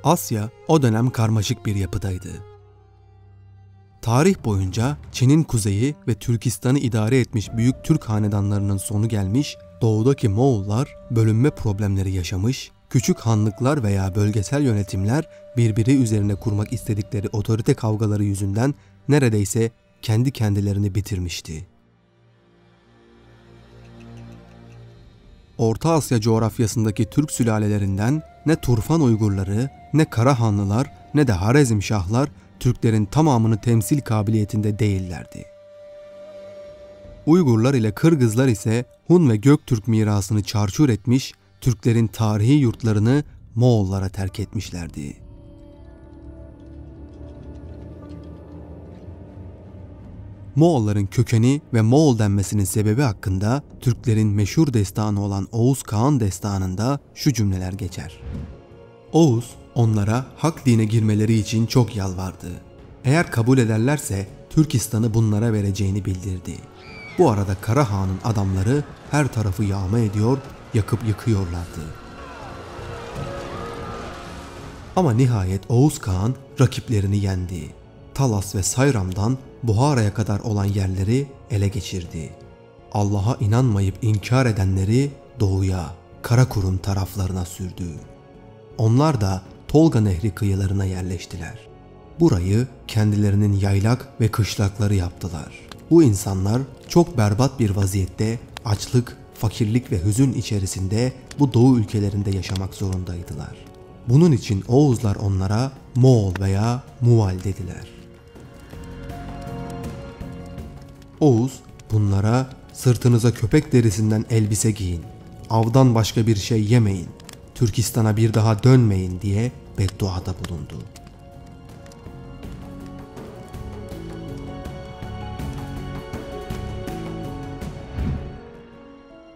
Asya o dönem karmaşık bir yapıdaydı. Tarih boyunca Çin'in kuzeyi ve Türkistan'ı idare etmiş büyük Türk hanedanlarının sonu gelmiş, doğudaki Moğollar bölünme problemleri yaşamış, küçük hanlıklar veya bölgesel yönetimler birbiri üzerine kurmak istedikleri otorite kavgaları yüzünden neredeyse kendi kendilerini bitirmişti. Orta Asya coğrafyasındaki Türk sülalelerinden ne Turfan Uygurları, ne Karahanlılar, ne de Harezmşahlar Türklerin tamamını temsil kabiliyetinde değillerdi. Uygurlar ile Kırgızlar ise Hun ve Göktürk mirasını çarçur etmiş, Türklerin tarihi yurtlarını Moğollara terk etmişlerdi. Moğolların kökeni ve Moğol denmesinin sebebi hakkında Türklerin meşhur destanı olan Oğuz Kağan destanında şu cümleler geçer. Oğuz onlara hak dine girmeleri için çok yalvardı. Eğer kabul ederlerse Türkistan'ı bunlara vereceğini bildirdi. Bu arada Karahan'ın adamları her tarafı yağma ediyor, yakıp yıkıyorlardı. Ama nihayet Oğuz Kağan rakiplerini yendi. Talas ve Sayram'dan Buhara'ya kadar olan yerleri ele geçirdi. Allah'a inanmayıp inkar edenleri doğuya, Karakurum taraflarına sürdü. Onlar da Tolga Nehri kıyılarına yerleştiler. Burayı kendilerinin yaylak ve kışlakları yaptılar. Bu insanlar çok berbat bir vaziyette açlık, fakirlik ve hüzün içerisinde bu doğu ülkelerinde yaşamak zorundaydılar. Bunun için Oğuzlar onlara Moğol veya Muval dediler. Oğuz bunlara sırtınıza köpek derisinden elbise giyin, avdan başka bir şey yemeyin, Türkistan'a bir daha dönmeyin diye bedduada bulundu.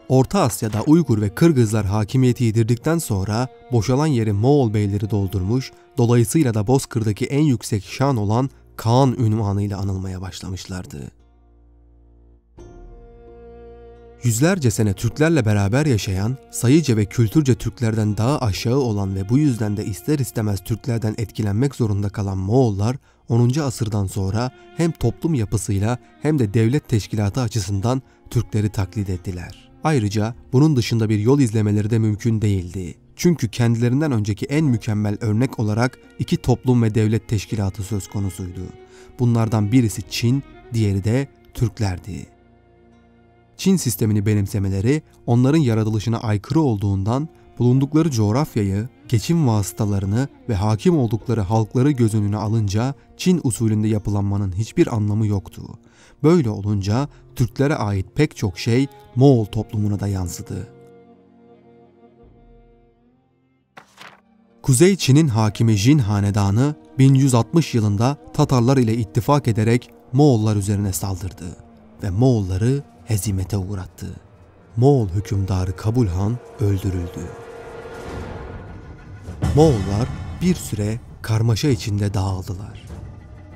Orta Asya'da Uygur ve Kırgızlar hakimiyeti yitirdikten sonra boşalan yeri Moğol beyleri doldurmuş, dolayısıyla da Bozkır'daki en yüksek şan olan Kağan ünvanıyla anılmaya başlamışlardı. Yüzlerce sene Türklerle beraber yaşayan, sayıca ve kültürce Türklerden daha aşağı olan ve bu yüzden de ister istemez Türklerden etkilenmek zorunda kalan Moğollar, 10. asırdan sonra hem toplum yapısıyla hem de devlet teşkilatı açısından Türkleri taklit ettiler. Ayrıca bunun dışında bir yol izlemeleri de mümkün değildi. Çünkü kendilerinden önceki en mükemmel örnek olarak iki toplum ve devlet teşkilatı söz konusuydu. Bunlardan birisi Çin, diğeri de Türklerdi. Çin sistemini benimsemeleri onların yaratılışına aykırı olduğundan bulundukları coğrafyayı, geçim vasıtalarını ve hakim oldukları halkları göz önüne alınca Çin usulünde yapılanmanın hiçbir anlamı yoktu. Böyle olunca Türklere ait pek çok şey Moğol toplumuna da yansıdı. Kuzey Çin'in hakimi Jin hanedanı 1160 yılında Tatarlar ile ittifak ederek Moğollar üzerine saldırdı ve Moğolları hezimete uğrattı. Moğol hükümdarı Kabul Han öldürüldü. Moğollar bir süre karmaşa içinde dağıldılar.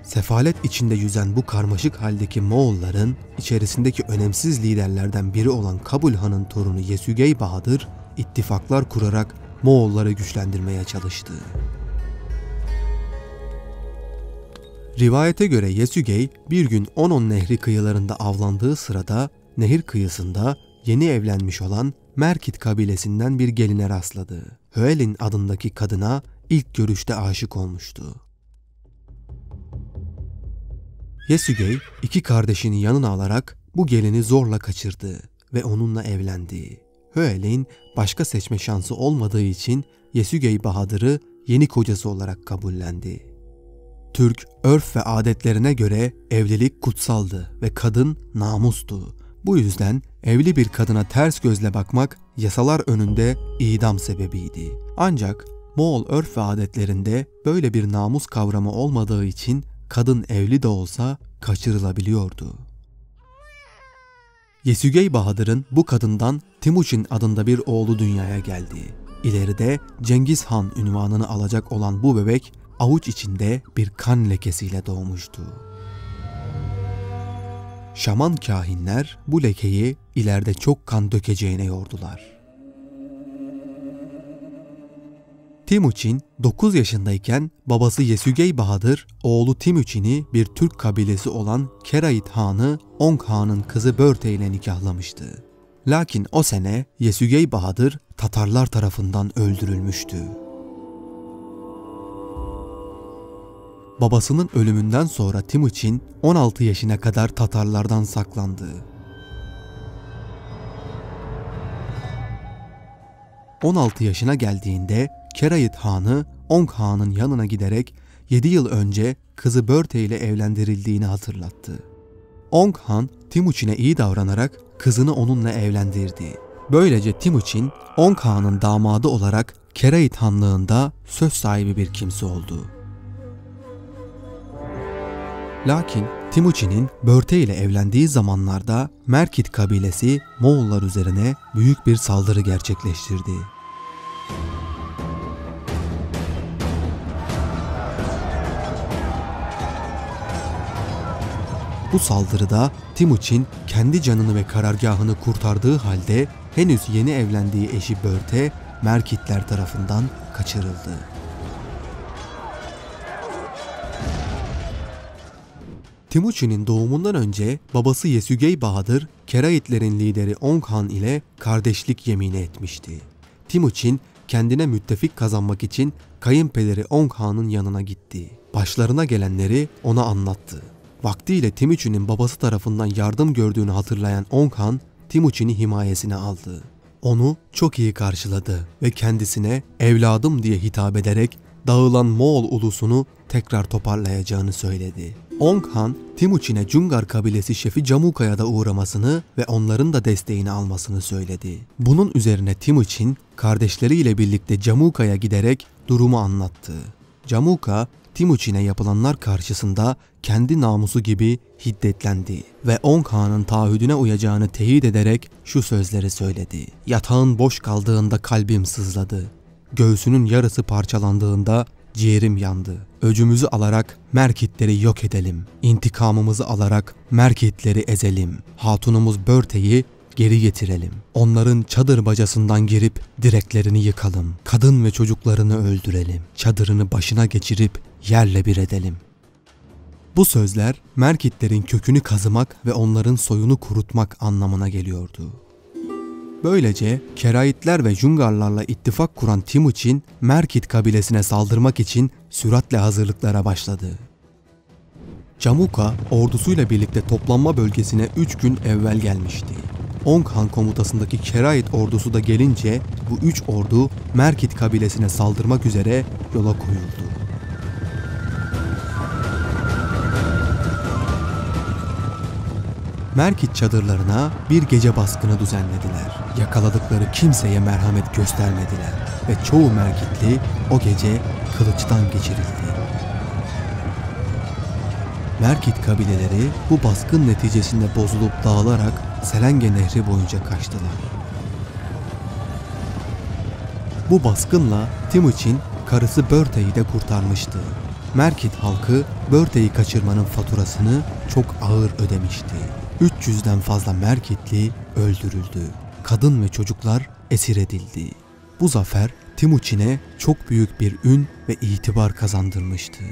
Sefalet içinde yüzen bu karmaşık haldeki Moğolların içerisindeki önemsiz liderlerden biri olan Kabul Han'ın torunu Yesügey Bahadır ittifaklar kurarak Moğolları güçlendirmeye çalıştı. Rivayete göre Yesügey bir gün Onon Nehri kıyılarında avlandığı sırada nehir kıyısında yeni evlenmiş olan Merkit kabilesinden bir geline rastladı. Hüelin adındaki kadına ilk görüşte aşık olmuştu. Yesügey iki kardeşini yanına alarak bu gelini zorla kaçırdı ve onunla evlendi. Hüelin başka seçme şansı olmadığı için Yesügey Bahadır'ı yeni kocası olarak kabullendi. Türk örf ve adetlerine göre evlilik kutsaldı ve kadın namustu. Bu yüzden evli bir kadına ters gözle bakmak yasalar önünde idam sebebiydi. Ancak Moğol örf ve adetlerinde böyle bir namus kavramı olmadığı için kadın evli de olsa kaçırılabiliyordu. Yesügey Bahadır'ın bu kadından Timuçin adında bir oğlu dünyaya geldi. İleride Cengiz Han unvanını alacak olan bu bebek avuç içinde bir kan lekesiyle doğmuştu. Şaman kahinler bu lekeyi ileride çok kan dökeceğine yordular. Timuçin 9 yaşındayken babası Yesügey Bahadır oğlu Timuçin'i bir Türk kabilesi olan Kerait Hanı Onk Han'ın kızı Börte ile nikahlamıştı. Lakin o sene Yesügey Bahadır Tatarlar tarafından öldürülmüştü. Babasının ölümünden sonra Timuçin 16 yaşına kadar Tatarlardan saklandı. 16 yaşına geldiğinde Kerait Hanı Onk Han'ın yanına giderek 7 yıl önce kızı Börte ile evlendirildiğini hatırlattı. Onk Han Timuçin'e iyi davranarak kızını onunla evlendirdi. Böylece Timuçin Onk Han'ın damadı olarak Kerait Hanlığı'nda söz sahibi bir kimse oldu. Lakin Timuçin'in Börte ile evlendiği zamanlarda Merkit kabilesi Moğollar üzerine büyük bir saldırı gerçekleştirdi. Bu saldırıda Timuçin kendi canını ve karargahını kurtardığı halde henüz yeni evlendiği eşi Börte Merkitler tarafından kaçırıldı. Timuçin'in doğumundan önce babası Yesügey Bahadır, Keraitlerin lideri Onk Han ile kardeşlik yemini etmişti. Timuçin kendine müttefik kazanmak için kayınpederi Onk Han'ın yanına gitti. Başlarına gelenleri ona anlattı. Vaktiyle Timuçin'in babası tarafından yardım gördüğünü hatırlayan Onk Han, Timuçin'i himayesine aldı. Onu çok iyi karşıladı ve kendisine evladım diye hitap ederek dağılan Moğol ulusunu tekrar toparlayacağını söyledi. Onk Han, Timuçin'e Cungar kabilesi şefi Camuka'ya da uğramasını ve onların da desteğini almasını söyledi. Bunun üzerine Timuçin, kardeşleriyle birlikte Camuka'ya giderek durumu anlattı. Camuka, Timuçin'e yapılanlar karşısında kendi namusu gibi hiddetlendi ve Onk Han'ın taahhüdüne uyacağını teyit ederek şu sözleri söyledi. Yatağın boş kaldığında kalbim sızladı. Göğsünün yarısı parçalandığında ciğerim yandı. Öcümüzü alarak Merkitleri yok edelim. İntikamımızı alarak Merkitleri ezelim. Hatunumuz Börte'yi geri getirelim. Onların çadır bacasından girip direklerini yıkalım. Kadın ve çocuklarını öldürelim. Çadırını başına geçirip yerle bir edelim. Bu sözler Merkitlerin kökünü kazımak ve onların soyunu kurutmak anlamına geliyordu. Böylece Keraitler ve Cungarlarla ittifak kuran Timuçin, Merkit kabilesine saldırmak için süratle hazırlıklara başladı. Camuka ordusuyla birlikte toplanma bölgesine 3 gün evvel gelmişti. Onk Han komutasındaki Kerait ordusu da gelince bu 3 ordu Merkit kabilesine saldırmak üzere yola koyuldu. Merkit çadırlarına bir gece baskını düzenlediler. Yakaladıkları kimseye merhamet göstermediler ve çoğu Merkitli o gece kılıçtan geçirildi. Merkit kabileleri bu baskın neticesinde bozulup dağılarak Selenge Nehri boyunca kaçtılar. Bu baskınla Timuçin karısı Börte'yi de kurtarmıştı. Merkit halkı Börte'yi kaçırmanın faturasını çok ağır ödemişti. 300'den fazla Merkitli öldürüldü. Kadın ve çocuklar esir edildi. Bu zafer Timuçin'e çok büyük bir ün ve itibar kazandırmıştı.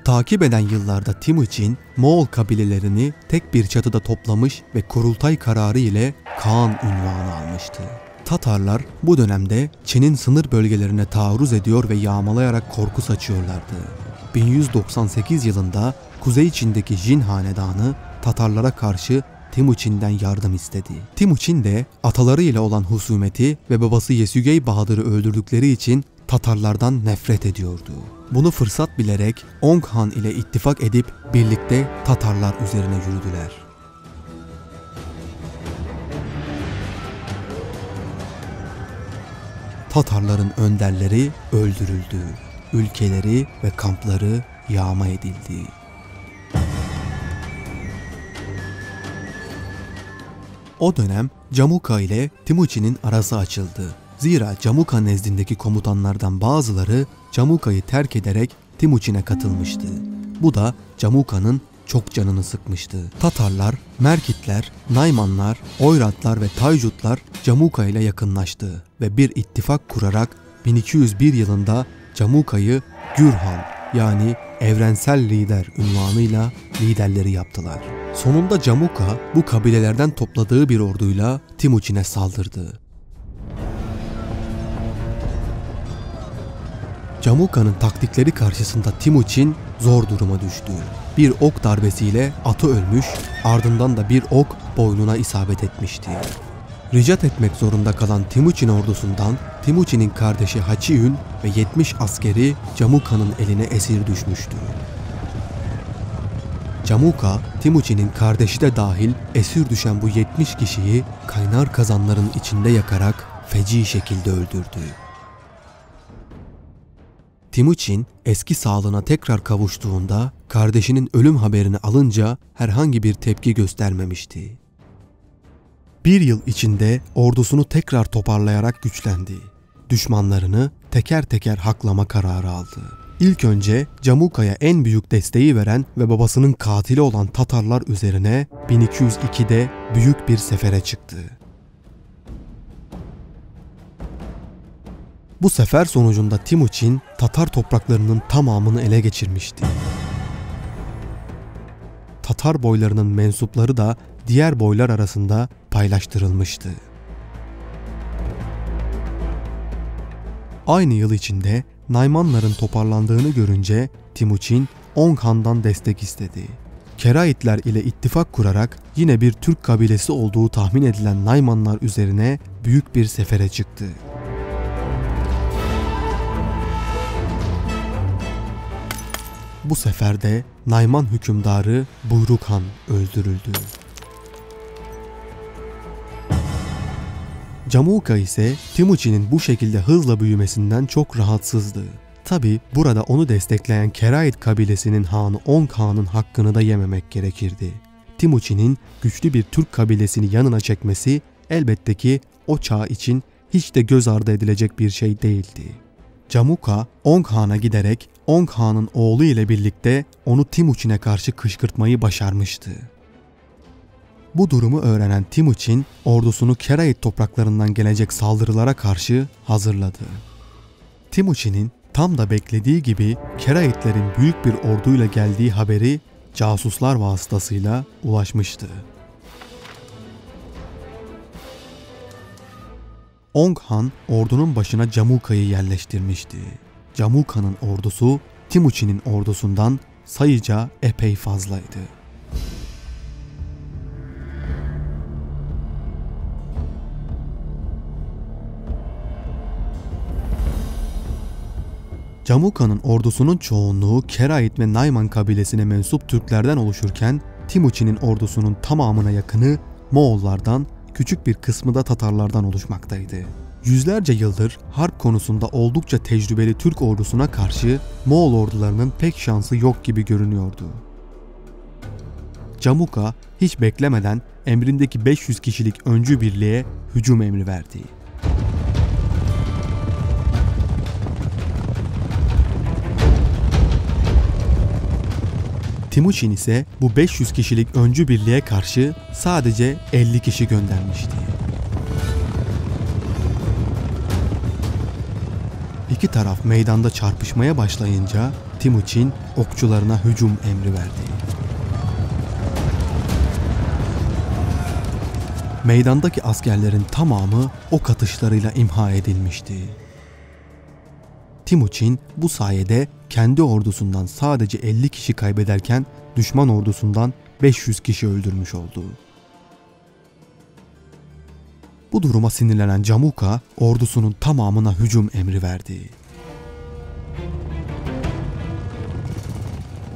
Takip eden yıllarda Timuçin, Moğol kabilelerini tek bir çatıda toplamış ve kurultay kararı ile Kağan unvanı almıştı. Tatarlar bu dönemde Çin'in sınır bölgelerine taarruz ediyor ve yağmalayarak korku saçıyorlardı. 1198 yılında Kuzey Çin'deki Jin hanedanı Tatarlara karşı Timuçin'den yardım istedi. Timuçin de ataları ile olan husumeti ve babası Yesügey Bahadır'ı öldürdükleri için Tatarlardan nefret ediyordu. Bunu fırsat bilerek Onk Han ile ittifak edip birlikte Tatarlar üzerine yürüdüler. Tatarların önderleri öldürüldü. Ülkeleri ve kampları yağma edildi. O dönem Camuka ile Timuçin'in arası açıldı. Zira Camuka nezdindeki komutanlardan bazıları Camuka'yı terk ederek Timuçin'e katılmıştı. Bu da Camuka'nın çok canını sıkmıştı. Tatarlar, Merkitler, Naymanlar, Oyratlar ve Taycutlar Camuka ile yakınlaştı ve bir ittifak kurarak 1201 yılında Camuka'yı Gürhan yani evrensel lider unvanıyla liderleri yaptılar. Sonunda Camuka bu kabilelerden topladığı bir orduyla Timuçin'e saldırdı. Camuka'nın taktikleri karşısında Timuçin zor duruma düştü. Bir ok darbesiyle atı ölmüş, ardından da bir ok boynuna isabet etmişti. Ricat etmek zorunda kalan Timuçin ordusundan Timuçin'in kardeşi Haçiün ve 70 askeri Camuka'nın eline esir düşmüştü. Camuka, Timuçin'in kardeşi de dahil esir düşen bu 70 kişiyi kaynar kazanların içinde yakarak feci şekilde öldürdü. Timuçin eski sağlığına tekrar kavuştuğunda kardeşinin ölüm haberini alınca herhangi bir tepki göstermemişti. Bir yıl içinde ordusunu tekrar toparlayarak güçlendi. Düşmanlarını teker teker haklama kararı aldı. İlk önce Camuka'ya en büyük desteği veren ve babasının katili olan Tatarlar üzerine 1202'de büyük bir sefere çıktı. Bu sefer sonucunda Timuçin Tatar topraklarının tamamını ele geçirmişti. Tatar boylarının mensupları da diğer boylar arasında paylaştırılmıştı. Aynı yıl içinde Naymanların toparlandığını görünce Timuçin Ong Han'dan destek istedi. Keraitler ile ittifak kurarak yine bir Türk kabilesi olduğu tahmin edilen Naymanlar üzerine büyük bir sefere çıktı. Bu seferde Nayman hükümdarı Buyruk Han öldürüldü. Camuka ise Timuçin'in bu şekilde hızla büyümesinden çok rahatsızdı. Tabi burada onu destekleyen Kerait kabilesinin hanı Ong Han'ın hakkını da yememek gerekirdi. Timuçin'in güçlü bir Türk kabilesini yanına çekmesi elbette ki o çağ için hiç de göz ardı edilecek bir şey değildi. Camuka, Ong Han'a giderek Ong Han'ın oğlu ile birlikte onu Timuçin'e karşı kışkırtmayı başarmıştı. Bu durumu öğrenen Timuçin, ordusunu Kerait topraklarından gelecek saldırılara karşı hazırladı. Timuçin'in tam da beklediği gibi Keraitlerin büyük bir orduyla geldiği haberi casuslar vasıtasıyla ulaşmıştı. Ong Han ordunun başına Camuka'yı yerleştirmişti. Camuka'nın ordusu Timuçin'in ordusundan sayıca epey fazlaydı. Camuka'nın ordusunun çoğunluğu Kerait ve Nayman kabilesine mensup Türklerden oluşurken Timuçin'in ordusunun tamamına yakını Moğollardan, küçük bir kısmı da Tatarlardan oluşmaktaydı. Yüzlerce yıldır harp konusunda oldukça tecrübeli Türk ordusuna karşı Moğol ordularının pek şansı yok gibi görünüyordu. Camuka hiç beklemeden emrindeki 500 kişilik öncü birliğe hücum emri verdi. Timuçin ise bu 500 kişilik öncü birliğe karşı sadece 50 kişi göndermişti. İki taraf meydanda çarpışmaya başlayınca Timuçin okçularına hücum emri verdi. Meydandaki askerlerin tamamı ok atışlarıyla imha edilmişti. Timuçin bu sayede kendi ordusundan sadece 50 kişi kaybederken düşman ordusundan 500 kişi öldürmüş oldu. Bu duruma sinirlenen Camuka ordusunun tamamına hücum emri verdi.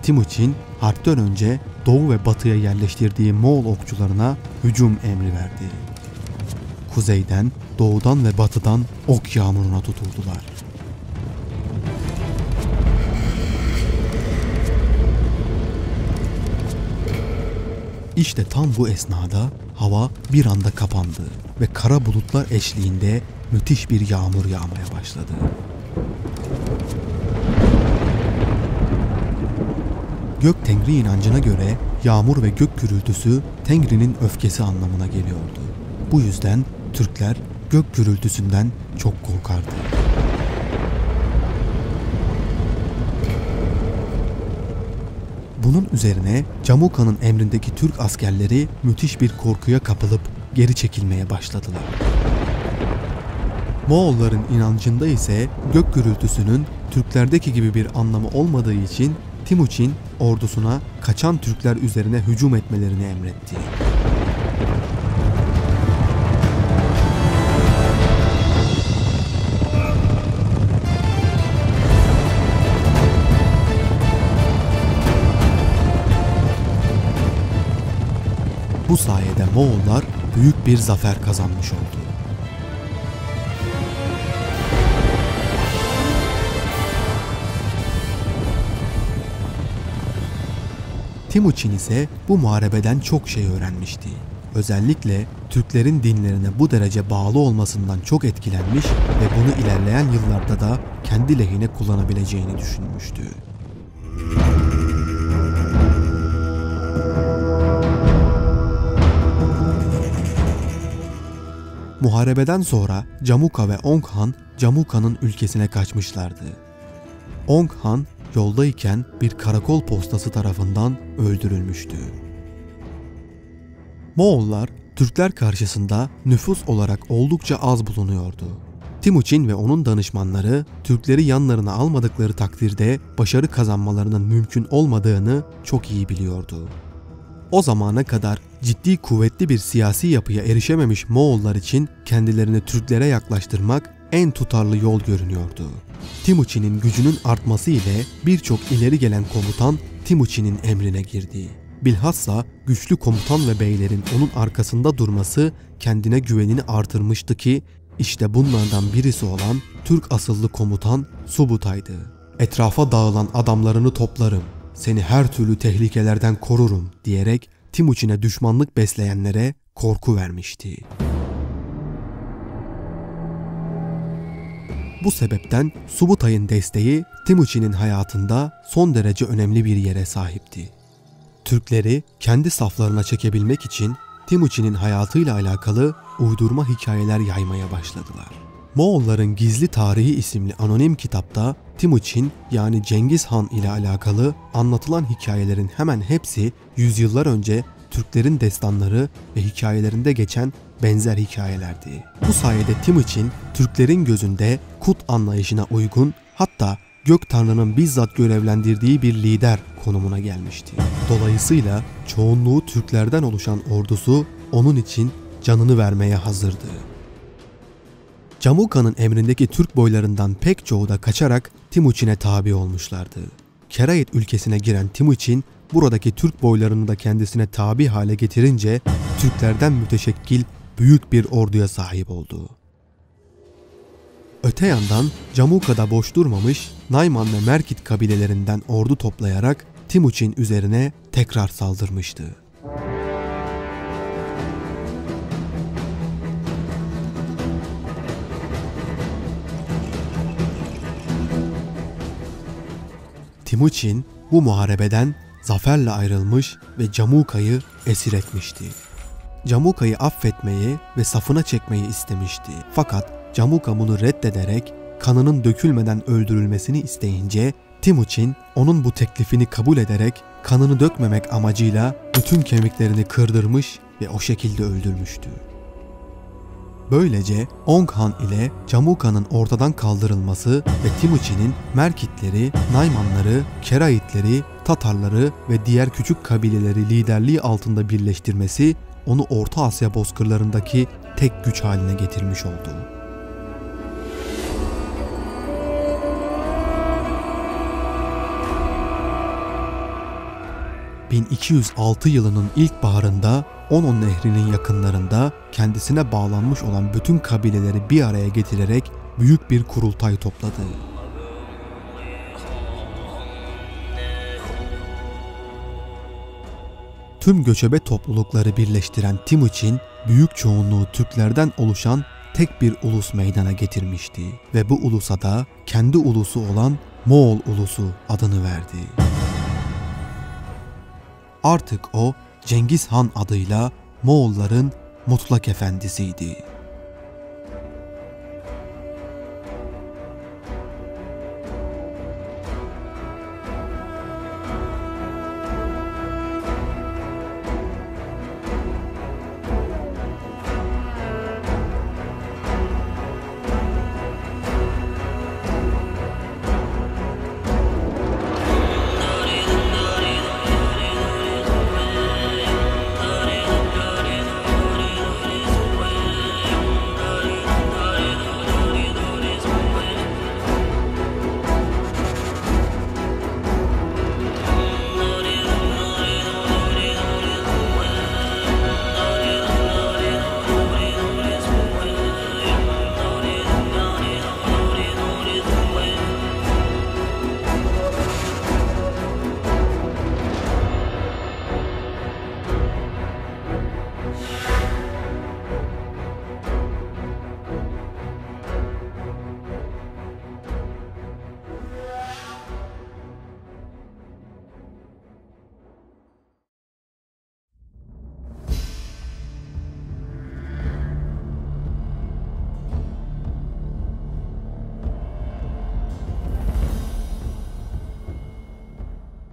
Timuçin harpten önce doğu ve batıya yerleştirdiği Moğol okçularına hücum emri verdi. Kuzeyden, doğudan ve batıdan ok yağmuruna tutuldular. İşte tam bu esnada hava bir anda kapandı ve kara bulutlar eşliğinde müthiş bir yağmur yağmaya başladı. Gök Tengri inancına göre yağmur ve gök gürültüsü Tengri'nin öfkesi anlamına geliyordu. Bu yüzden Türkler gök gürültüsünden çok korkardı. Bunun üzerine Camuka'nın emrindeki Türk askerleri müthiş bir korkuya kapılıp geri çekilmeye başladılar. Moğolların inancında ise gök gürültüsünün Türklerdeki gibi bir anlamı olmadığı için Timuçin ordusuna kaçan Türkler üzerine hücum etmelerini emretti. Bu sayede Moğollar büyük bir zafer kazanmış oldu. Timuçin ise bu muharebeden çok şey öğrenmişti. Özellikle Türklerin dinlerine bu derece bağlı olmasından çok etkilenmiş ve bunu ilerleyen yıllarda da kendi lehine kullanabileceğini düşünmüştü. Muharebeden sonra Camuka ve Ong Han, Camuka'nın ülkesine kaçmışlardı. Ong Han yoldayken bir karakol postası tarafından öldürülmüştü. Moğollar, Türkler karşısında nüfus olarak oldukça az bulunuyordu. Timuçin ve onun danışmanları Türkleri yanlarına almadıkları takdirde başarı kazanmalarının mümkün olmadığını çok iyi biliyordu. O zamana kadar ciddi kuvvetli bir siyasi yapıya erişememiş Moğollar için kendilerini Türklere yaklaştırmak en tutarlı yol görünüyordu. Timuçin'in gücünün artması ile birçok ileri gelen komutan Timuçin'in emrine girdi. Bilhassa güçlü komutan ve beylerin onun arkasında durması kendine güvenini artırmıştı ki işte bunlardan birisi olan Türk asıllı komutan Subutay'dı. "Etrafa dağılan adamlarını toplarım, seni her türlü tehlikelerden korurum" diyerek Timuçin'e düşmanlık besleyenlere korku vermişti. Bu sebepten Subutay'ın desteği Timuçin'in hayatında son derece önemli bir yere sahipti. Türkleri kendi saflarına çekebilmek için Timuçin'in hayatıyla alakalı uydurma hikayeler yaymaya başladılar. Moğolların Gizli Tarihi isimli anonim kitapta Timuçin yani Cengiz Han ile alakalı anlatılan hikayelerin hemen hepsi yüzyıllar önce Türklerin destanları ve hikayelerinde geçen benzer hikayelerdi. Bu sayede Timuçin Türklerin gözünde Kut anlayışına uygun, hatta Gök Tanrı'nın bizzat görevlendirdiği bir lider konumuna gelmişti. Dolayısıyla çoğunluğu Türklerden oluşan ordusu onun için canını vermeye hazırdı. Camuka'nın emrindeki Türk boylarından pek çoğu da kaçarak Timuçin'e tabi olmuşlardı. Kerayet ülkesine giren Timuçin buradaki Türk boylarını da kendisine tabi hale getirince Türklerden müteşekkil büyük bir orduya sahip oldu. Öte yandan Camuka'da boş durmamış, Nayman ve Merkit kabilelerinden ordu toplayarak Timuçin üzerine tekrar saldırmıştı. Timuçin bu muharebeden zaferle ayrılmış ve Camuka'yı esir etmişti. Camuka'yı affetmeyi ve safına çekmeyi istemişti. Fakat Camuka bunu reddederek kanının dökülmeden öldürülmesini isteyince Timuçin onun bu teklifini kabul ederek kanını dökmemek amacıyla bütün kemiklerini kırdırmış ve o şekilde öldürmüştü. Böylece Ong Han ile Camuka'nın ortadan kaldırılması ve Timuçin'in Merkitleri, Naymanları, Kerayitleri, Tatarları ve diğer küçük kabileleri liderliği altında birleştirmesi onu Orta Asya bozkırlarındaki tek güç haline getirmiş oldu. ...1206 yılının ilkbaharında Onon Nehri'nin yakınlarında kendisine bağlanmış olan bütün kabileleri bir araya getirerek büyük bir kurultay topladı. Tüm göçebe toplulukları birleştiren Timuçin, büyük çoğunluğu Türklerden oluşan tek bir ulus meydana getirmişti ve bu ulusa da kendi ulusu olan Moğol ulusu adını verdi. Artık o Cengiz Han adıyla Moğolların mutlak efendisiydi.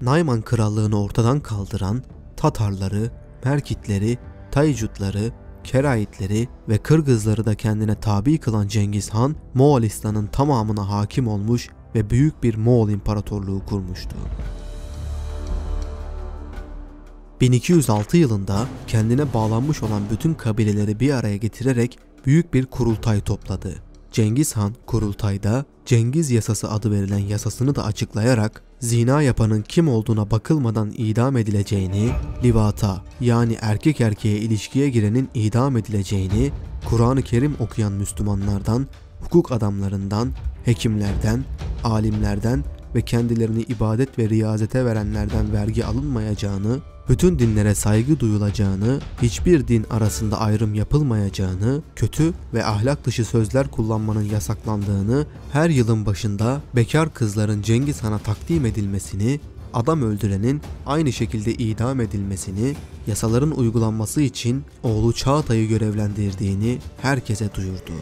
Nayman krallığını ortadan kaldıran Tatarları, Merkitleri, Taycutları, Keraitleri ve Kırgızları da kendine tabi kılan Cengiz Han, Moğolistan'ın tamamına hakim olmuş ve büyük bir Moğol imparatorluğu kurmuştu. 1206 yılında kendine bağlanmış olan bütün kabileleri bir araya getirerek büyük bir kurultay topladı. Cengiz Han kurultayda Cengiz Yasası adı verilen yasasını da açıklayarak zina yapanın kim olduğuna bakılmadan idam edileceğini, livata yani erkek erkeğe ilişkiye girenin idam edileceğini, Kur'an-ı Kerim okuyan Müslümanlardan, hukuk adamlarından, hekimlerden, alimlerden ve kendilerini ibadet ve riyazete verenlerden vergi alınmayacağını, bütün dinlere saygı duyulacağını, hiçbir din arasında ayrım yapılmayacağını, kötü ve ahlak dışı sözler kullanmanın yasaklandığını, her yılın başında bekar kızların Cengiz Han'a takdim edilmesini, adam öldürenin aynı şekilde idam edilmesini, yasaların uygulanması için oğlu Çağatay'ı görevlendirdiğini herkese duyurdu.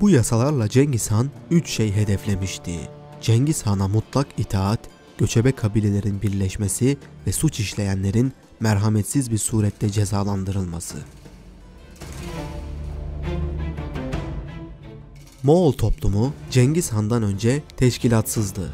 Bu yasalarla Cengiz Han 3 şey hedeflemişti. Cengiz Han'a mutlak itaat, göçebe kabilelerin birleşmesi ve suç işleyenlerin merhametsiz bir surette cezalandırılması. Moğol toplumu Cengiz Han'dan önce teşkilatsızdı.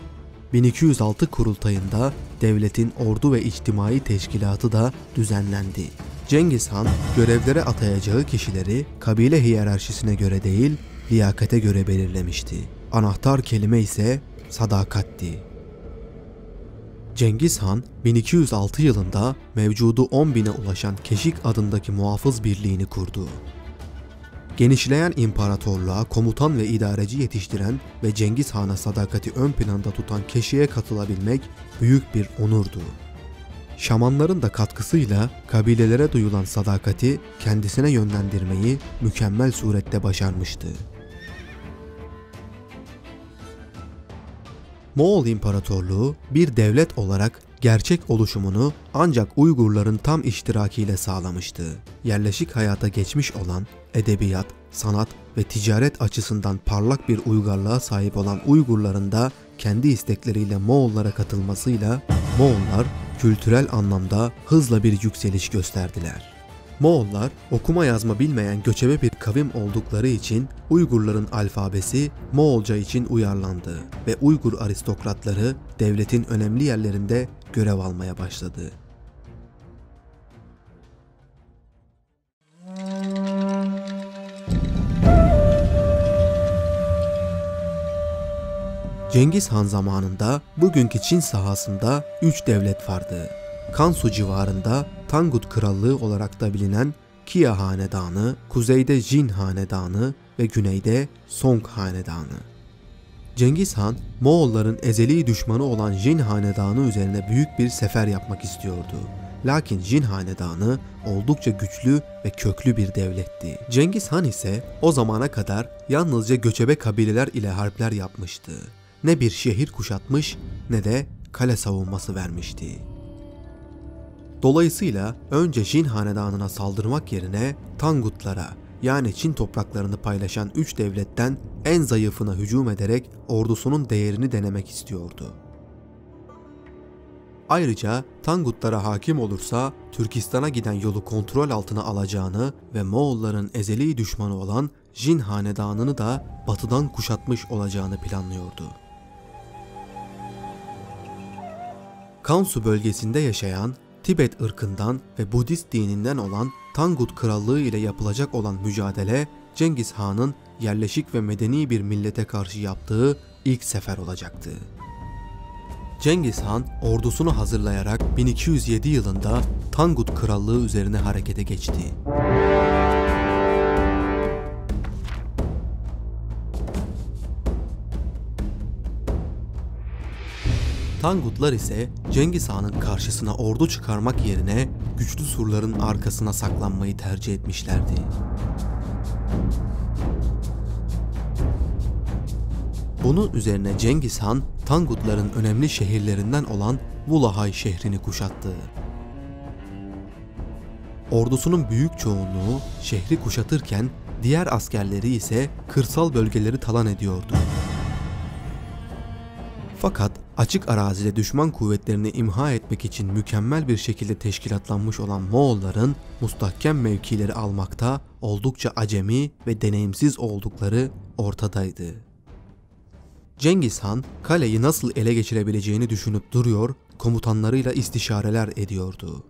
1206 kurultayında devletin ordu ve içtimai teşkilatı da düzenlendi. Cengiz Han görevlere atayacağı kişileri kabile hiyerarşisine göre değil, liyakate göre belirlemişti. Anahtar kelime ise sadakatti. Cengiz Han 1206 yılında mevcudu 10.000'e ulaşan Keşik adındaki muhafız birliğini kurdu. Genişleyen imparatorluğa komutan ve idareci yetiştiren ve Cengiz Han'a sadakati ön planda tutan Keşik'e katılabilmek büyük bir onurdu. Şamanların da katkısıyla kabilelere duyulan sadakati kendisine yönlendirmeyi mükemmel surette başarmıştı. Moğol İmparatorluğu bir devlet olarak gerçek oluşumunu ancak Uygurların tam iştirakiyle sağlamıştı. Yerleşik hayata geçmiş olan, edebiyat, sanat ve ticaret açısından parlak bir uygarlığa sahip olan Uygurların da kendi istekleriyle Moğollara katılmasıyla Moğollar kültürel anlamda hızla bir yükseliş gösterdiler. Moğollar okuma yazma bilmeyen göçebe bir kavim oldukları için Uygurların alfabesi Moğolca için uyarlandı ve Uygur aristokratları devletin önemli yerlerinde görev almaya başladı. Cengiz Han zamanında bugünkü Çin sahasında 3 devlet vardı. Kansu civarında Tangut Krallığı olarak da bilinen Kia Hanedanı, kuzeyde Jin Hanedanı ve güneyde Song Hanedanı. Cengiz Han, Moğolların ezeli düşmanı olan Jin Hanedanı üzerine büyük bir sefer yapmak istiyordu. Lakin Jin Hanedanı oldukça güçlü ve köklü bir devletti. Cengiz Han ise o zamana kadar yalnızca göçebe kabileler ile harpler yapmıştı. Ne bir şehir kuşatmış ne de kale savunması vermişti. Dolayısıyla önce Jin hanedanına saldırmak yerine Tangutlara, yani Çin topraklarını paylaşan 3 devletten en zayıfına hücum ederek ordusunun değerini denemek istiyordu. Ayrıca Tangutlara hakim olursa Türkistan'a giden yolu kontrol altına alacağını ve Moğolların ezeli düşmanı olan Jin hanedanını da batıdan kuşatmış olacağını planlıyordu. Kansu bölgesinde yaşayan Tibet ırkından ve Budist dininden olan Tangut Krallığı ile yapılacak olan mücadele Cengiz Han'ın yerleşik ve medeni bir millete karşı yaptığı ilk sefer olacaktı. Cengiz Han ordusunu hazırlayarak 1207 yılında Tangut Krallığı üzerine harekete geçti. Tangutlar ise Cengiz Han'ın karşısına ordu çıkarmak yerine güçlü surların arkasına saklanmayı tercih etmişlerdi. Bunun üzerine Cengiz Han, Tangutların önemli şehirlerinden olan Vulahay şehrini kuşattı. Ordusunun büyük çoğunluğu şehri kuşatırken diğer askerleri ise kırsal bölgeleri talan ediyordu. Fakat açık arazide düşman kuvvetlerini imha etmek için mükemmel bir şekilde teşkilatlanmış olan Moğolların müstahkem mevkileri almakta oldukça acemi ve deneyimsiz oldukları ortadaydı. Cengiz Han kaleyi nasıl ele geçirebileceğini düşünüp duruyor, komutanlarıyla istişareler ediyordu.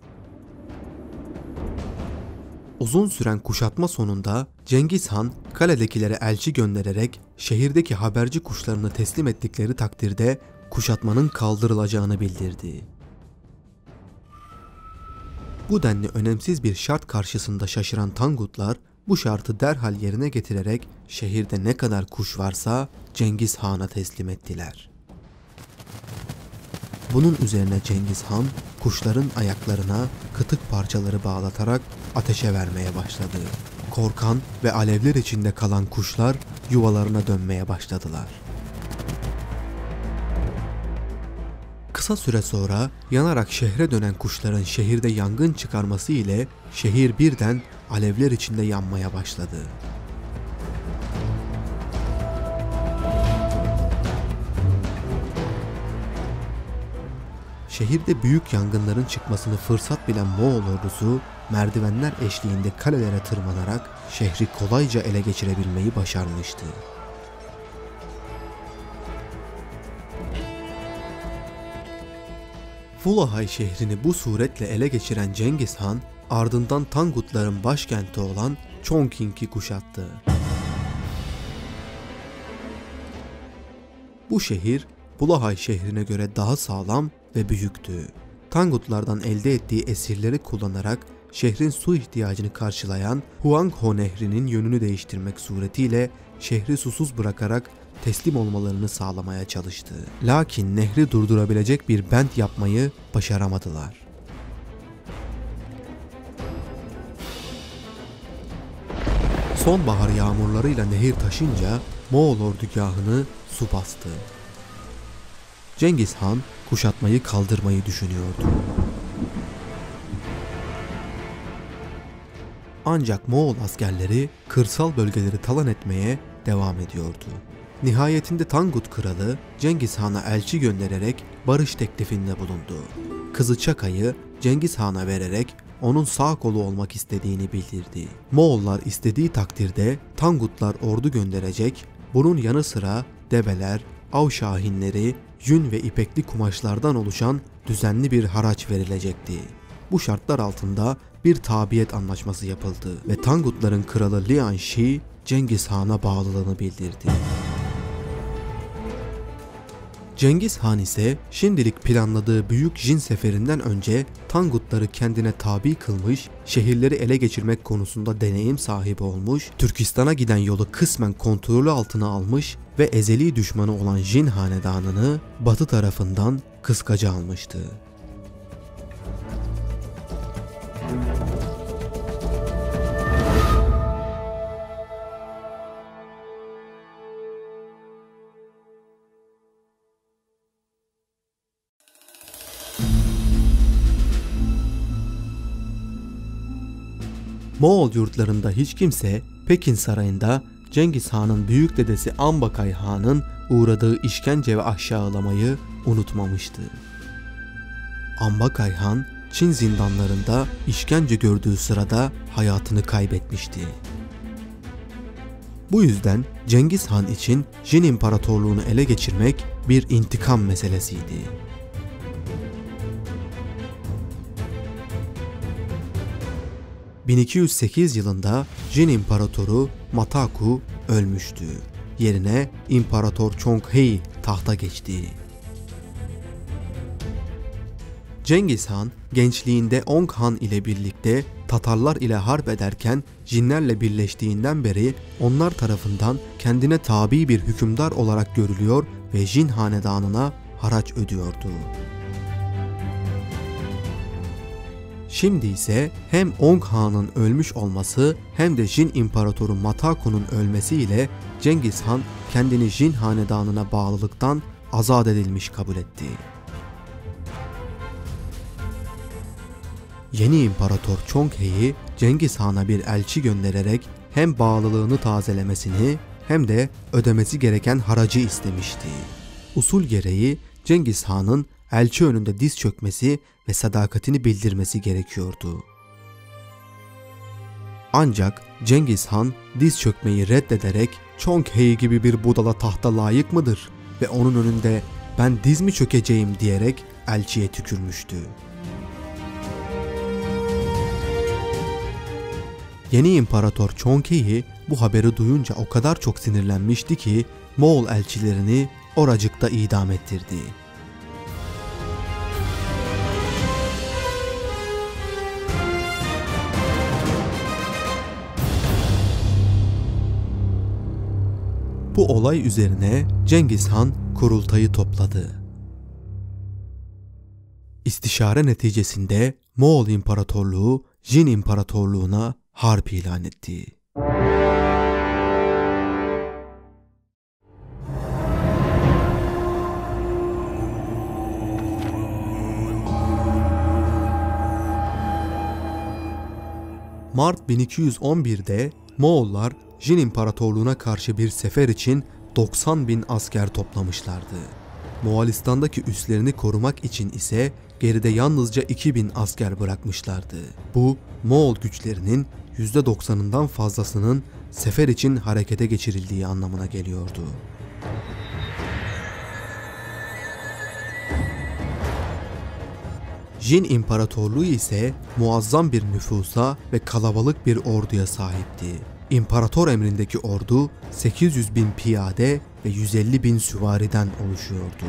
Uzun süren kuşatma sonunda Cengiz Han kaledekilere elçi göndererek şehirdeki haberci kuşlarını teslim ettikleri takdirde kuşatmanın kaldırılacağını bildirdi. Bu denli önemsiz bir şart karşısında şaşıran Tangutlar bu şartı derhal yerine getirerek şehirde ne kadar kuş varsa Cengiz Han'a teslim ettiler. Bunun üzerine Cengiz Han kuşların ayaklarına kıtık parçaları bağlatarak ateşe vermeye başladı. Korkan ve alevler içinde kalan kuşlar yuvalarına dönmeye başladılar. Kısa süre sonra yanarak şehre dönen kuşların şehirde yangın çıkarması ile şehir birden alevler içinde yanmaya başladı. Şehirde büyük yangınların çıkmasını fırsat bilen Moğol ordusu merdivenler eşliğinde kalelere tırmanarak şehri kolayca ele geçirebilmeyi başarmıştı. Vulahay şehrini bu suretle ele geçiren Cengiz Han ardından Tangutların başkenti olan Chongqing'i kuşattı. Bu şehir Vulahay şehrine göre daha sağlam ve büyüktü. Tangutlardan elde ettiği esirleri kullanarak şehrin su ihtiyacını karşılayan Huanghe Nehri'nin yönünü değiştirmek suretiyle şehri susuz bırakarak teslim olmalarını sağlamaya çalıştı. Lakin nehri durdurabilecek bir bent yapmayı başaramadılar. Sonbahar yağmurlarıyla nehir taşınca Moğol ordugahını su bastı. Cengiz Han kuşatmayı kaldırmayı düşünüyordu. Ancak Moğol askerleri kırsal bölgeleri talan etmeye devam ediyordu. Nihayetinde Tangut kralı Cengiz Han'a elçi göndererek barış teklifinde bulundu. Kızı Çaka'yı Cengiz Han'a vererek onun sağ kolu olmak istediğini bildirdi. Moğollar istediği takdirde Tangutlar ordu gönderecek, bunun yanı sıra develer, av şahinleri, yün ve ipekli kumaşlardan oluşan düzenli bir haraç verilecekti. Bu şartlar altında bir tabiyet anlaşması yapıldı ve Tangutların kralı Lian Shi Cengiz Han'a bağlılığını bildirdi. Cengiz Han ise şimdilik planladığı büyük Jin seferinden önce Tangutları kendine tabi kılmış, şehirleri ele geçirmek konusunda deneyim sahibi olmuş, Türkistan'a giden yolu kısmen kontrolü altına almış ve ezeli düşmanı olan Jin hanedanını batı tarafından kıskaca almıştı. Moğol yurtlarında hiç kimse Pekin sarayında Cengiz Han'ın büyük dedesi Ambakay Han'ın uğradığı işkence ve aşağılamayı unutmamıştı. Ambakay Han, Çin zindanlarında işkence gördüğü sırada hayatını kaybetmişti. Bu yüzden Cengiz Han için Jin İmparatorluğunu ele geçirmek bir intikam meselesiydi. 1208 yılında Jin İmparatoru Mataku ölmüştü. Yerine İmparator Chonghei tahta geçti. Cengiz Han gençliğinde Ong Han ile birlikte Tatarlar ile harp ederken Jinlerle birleştiğinden beri onlar tarafından kendine tabi bir hükümdar olarak görülüyor ve Jin hanedanına haraç ödüyordu. Şimdi ise hem Ong Han'ın ölmüş olması hem de Jin İmparatoru Mataku'nun ölmesiyle Cengiz Han kendini Jin hanedanına bağlılıktan azat edilmiş kabul etti. Yeni İmparator Chonghei Cengiz Han'a bir elçi göndererek hem bağlılığını tazelemesini hem de ödemesi gereken haracı istemişti. Usul gereği Cengiz Han'ın elçi önünde diz çökmesi ve sadakatini bildirmesi gerekiyordu. Ancak Cengiz Han diz çökmeyi reddederek Chonghei gibi bir budala tahta layık mıdır ve onun önünde ben diz mi çökeceğim diyerek elçiye tükürmüştü. Yeni İmparator Chonghei bu haberi duyunca o kadar çok sinirlenmişti ki Moğol elçilerini oracıkta idam ettirdi. Bu olay üzerine Cengiz Han kurultayı topladı. İstişare neticesinde Moğol İmparatorluğu Jin İmparatorluğuna harp ilan etti. Mart 1211'de Moğollar Jin İmparatorluğuna karşı bir sefer için 90.000 asker toplamışlardı. Moğolistan'daki üslerini korumak için ise geride yalnızca 2.000 asker bırakmışlardı. Bu Moğol güçlerinin %90'ından fazlasının sefer için harekete geçirildiği anlamına geliyordu. Jin İmparatorluğu ise muazzam bir nüfusa ve kalabalık bir orduya sahipti. İmparator emrindeki ordu 800.000 piyade ve 150.000 süvariden oluşuyordu.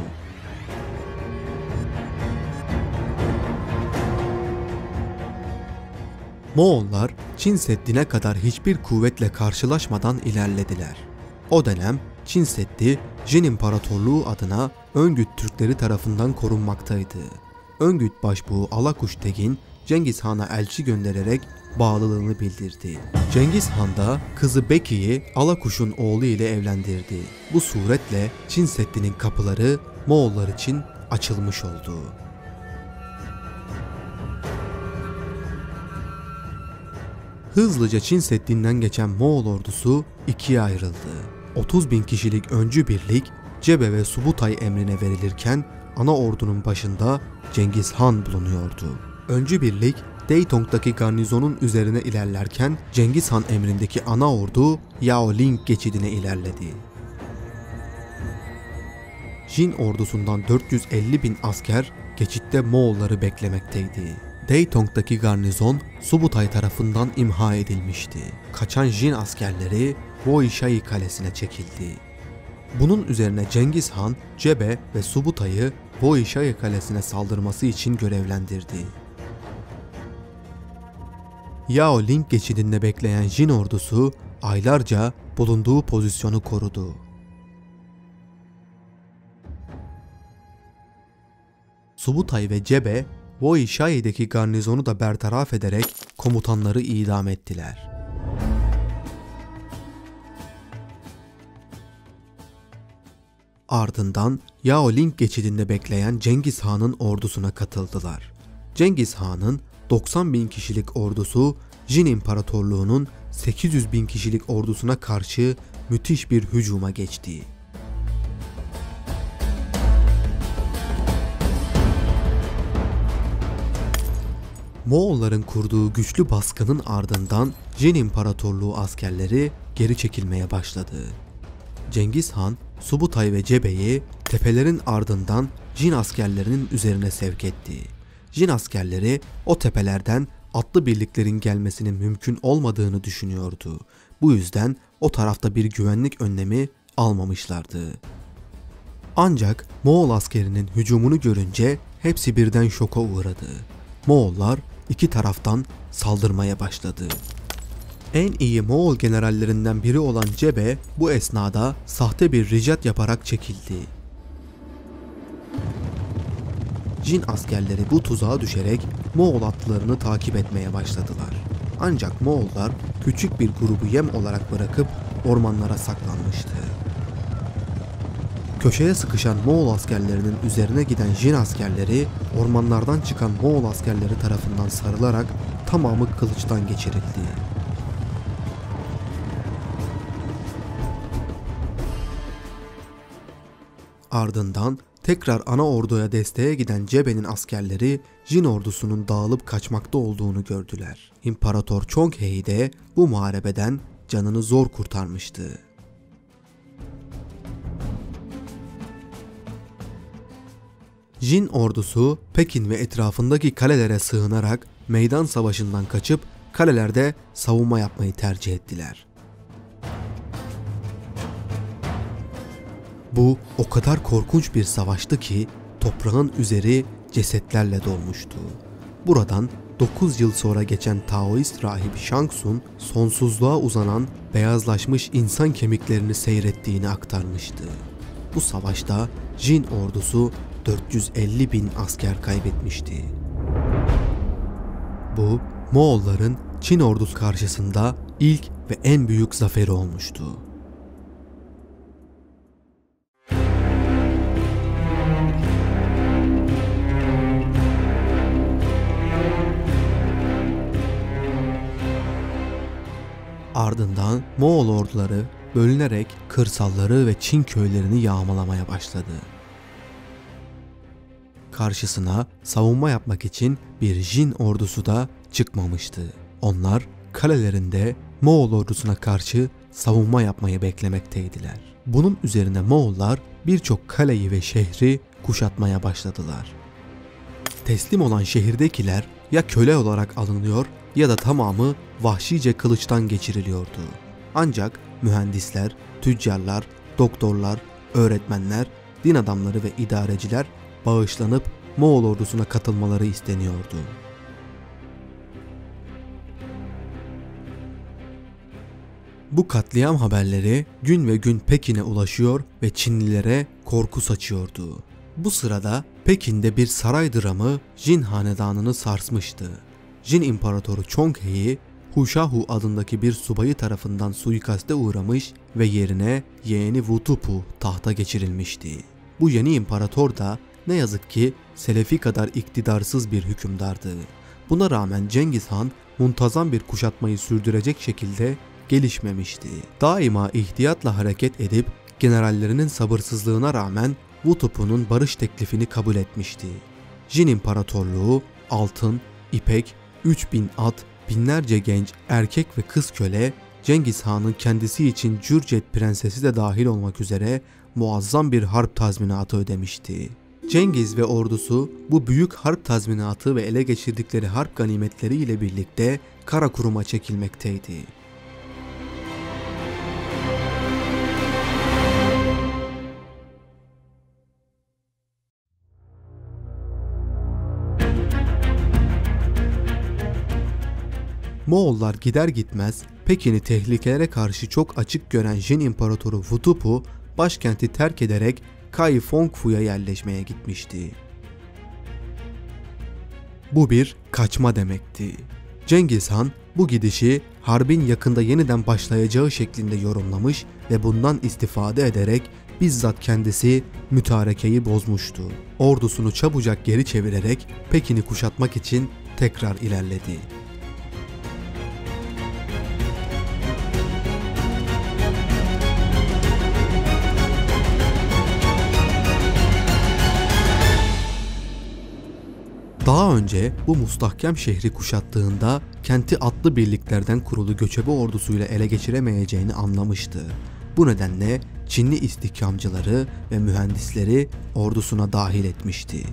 Moğollar Çin Seddi'ne kadar hiçbir kuvvetle karşılaşmadan ilerlediler. O dönem Çin Seddi Jin İmparatorluğu adına Öngüt Türkleri tarafından korunmaktaydı. Öngüt Başbuğu Alakuş Tegin Cengiz Han'a elçi göndererek bağlılığını bildirdi. Cengiz Han da kızı Beki'yi Alakuş'un oğlu ile evlendirdi. Bu suretle Çin Seddi'nin kapıları Moğollar için açılmış oldu. Hızlıca Çin Seddi'nden geçen Moğol ordusu ikiye ayrıldı. 30.000 kişilik öncü birlik Cebe ve Subutay emrine verilirken ana ordunun başında Cengiz Han bulunuyordu. Öncü birlik Deytong'daki garnizonun üzerine ilerlerken Cengiz Han emrindeki ana ordu Yaoling geçidine ilerledi. Jin ordusundan 450.000 asker geçitte Moğolları beklemekteydi. Deytong'daki garnizon Subutay tarafından imha edilmişti. Kaçan Jin askerleri Woishai kalesine çekildi. Bunun üzerine Cengiz Han, Cebe ve Subutay'ı Woishai kalesine saldırması için görevlendirdi. Yaoling geçidinde bekleyen Jin ordusu aylarca bulunduğu pozisyonu korudu. Subutay ve Cebe, Woishai'deki garnizonu da bertaraf ederek komutanları idam ettiler. Ardından Yaoling geçidinde bekleyen Cengiz Han'ın ordusuna katıldılar. Cengiz Han'ın 90.000 kişilik ordusu Jin İmparatorluğu'nun 800 bin kişilik ordusuna karşı müthiş bir hücuma geçti. Moğolların kurduğu güçlü baskının ardından Jin İmparatorluğu askerleri geri çekilmeye başladı. Cengiz Han, Subutay ve Cebe'yi tepelerin ardından Jin askerlerinin üzerine sevk etti. Jin askerleri o tepelerden atlı birliklerin gelmesinin mümkün olmadığını düşünüyordu. Bu yüzden o tarafta bir güvenlik önlemi almamışlardı. Ancak Moğol askerinin hücumunu görünce hepsi birden şoka uğradı. Moğollar iki taraftan saldırmaya başladı. En iyi Moğol generallerinden biri olan Cebe bu esnada sahte bir ricat yaparak çekildi. Jin askerleri bu tuzağa düşerek Moğol atlılarını takip etmeye başladılar. Ancak Moğollar küçük bir grubu yem olarak bırakıp ormanlara saklanmıştı. Köşeye sıkışan Moğol askerlerinin üzerine giden Jin askerleri ormanlardan çıkan Moğol askerleri tarafından sarılarak tamamı kılıçtan geçirildi. Ardından tekrar ana orduya desteğe giden Cebe'nin askerleri Jin ordusunun dağılıp kaçmakta olduğunu gördüler. İmparator Chonghei de bu muharebeden canını zor kurtarmıştı. Jin ordusu Pekin ve etrafındaki kalelere sığınarak meydan savaşından kaçıp kalelerde savunma yapmayı tercih ettiler. Bu o kadar korkunç bir savaştı ki toprağın üzeri cesetlerle dolmuştu. Buradan 9 yıl sonra geçen Taoist rahip Shang Tsung sonsuzluğa uzanan beyazlaşmış insan kemiklerini seyrettiğini aktarmıştı. Bu savaşta Jin ordusu 450 bin asker kaybetmişti. Bu Moğolların Çin ordusu karşısında ilk ve en büyük zaferi olmuştu. Ardından Moğol orduları bölünerek kırsalları ve Çin köylerini yağmalamaya başladı. Karşısına savunma yapmak için bir Jin ordusu da çıkmamıştı. Onlar kalelerinde Moğol ordusuna karşı savunma yapmayı beklemekteydiler. Bunun üzerine Moğollar birçok kaleyi ve şehri kuşatmaya başladılar. Teslim olan şehirdekiler ya köle olarak alınıyor ya da tamamı vahşice kılıçtan geçiriliyordu. Ancak mühendisler, tüccarlar, doktorlar, öğretmenler, din adamları ve idareciler bağışlanıp Moğol ordusuna katılmaları isteniyordu. Bu katliam haberleri gün ve gün Pekin'e ulaşıyor ve Çinlilere korku saçıyordu. Bu sırada Pekin'de bir saray dramı Jin hanedanını sarsmıştı. Jin İmparatoru Chonghei, Hushahu adındaki bir subayı tarafından suikaste uğramış ve yerine yeğeni Wutupu tahta geçirilmişti. Bu yeni imparator da ne yazık ki Selefi kadar iktidarsız bir hükümdardı. Buna rağmen Cengiz Han muntazam bir kuşatmayı sürdürecek şekilde gelişmemişti. Daima ihtiyatla hareket edip generallerinin sabırsızlığına rağmen Wutupu'nun barış teklifini kabul etmişti. Jin İmparatorluğu altın, ipek, 3000 at, binlerce genç erkek ve kız köle, Cengiz Han'ın kendisi için Cürcet prensesi de dahil olmak üzere muazzam bir harp tazminatı ödemişti. Cengiz ve ordusu bu büyük harp tazminatı ve ele geçirdikleri harp ganimetleri ile birlikte Karakurum'a çekilmekteydi. Moğollar gider gitmez Pekin'i tehlikelere karşı çok açık gören Jin İmparatoru Wutupu başkenti terk ederek Kaifengfu'ya yerleşmeye gitmişti. Bu bir kaçma demekti. Cengiz Han bu gidişi harbin yakında yeniden başlayacağı şeklinde yorumlamış ve bundan istifade ederek bizzat kendisi mütarekeyi bozmuştu. Ordusunu çabucak geri çevirerek Pekin'i kuşatmak için tekrar ilerledi. Daha önce bu mustahkem şehri kuşattığında kenti atlı birliklerden kurulu göçebe ordusuyla ele geçiremeyeceğini anlamıştı. Bu nedenle Çinli istihkamcıları ve mühendisleri ordusuna dahil etmişti.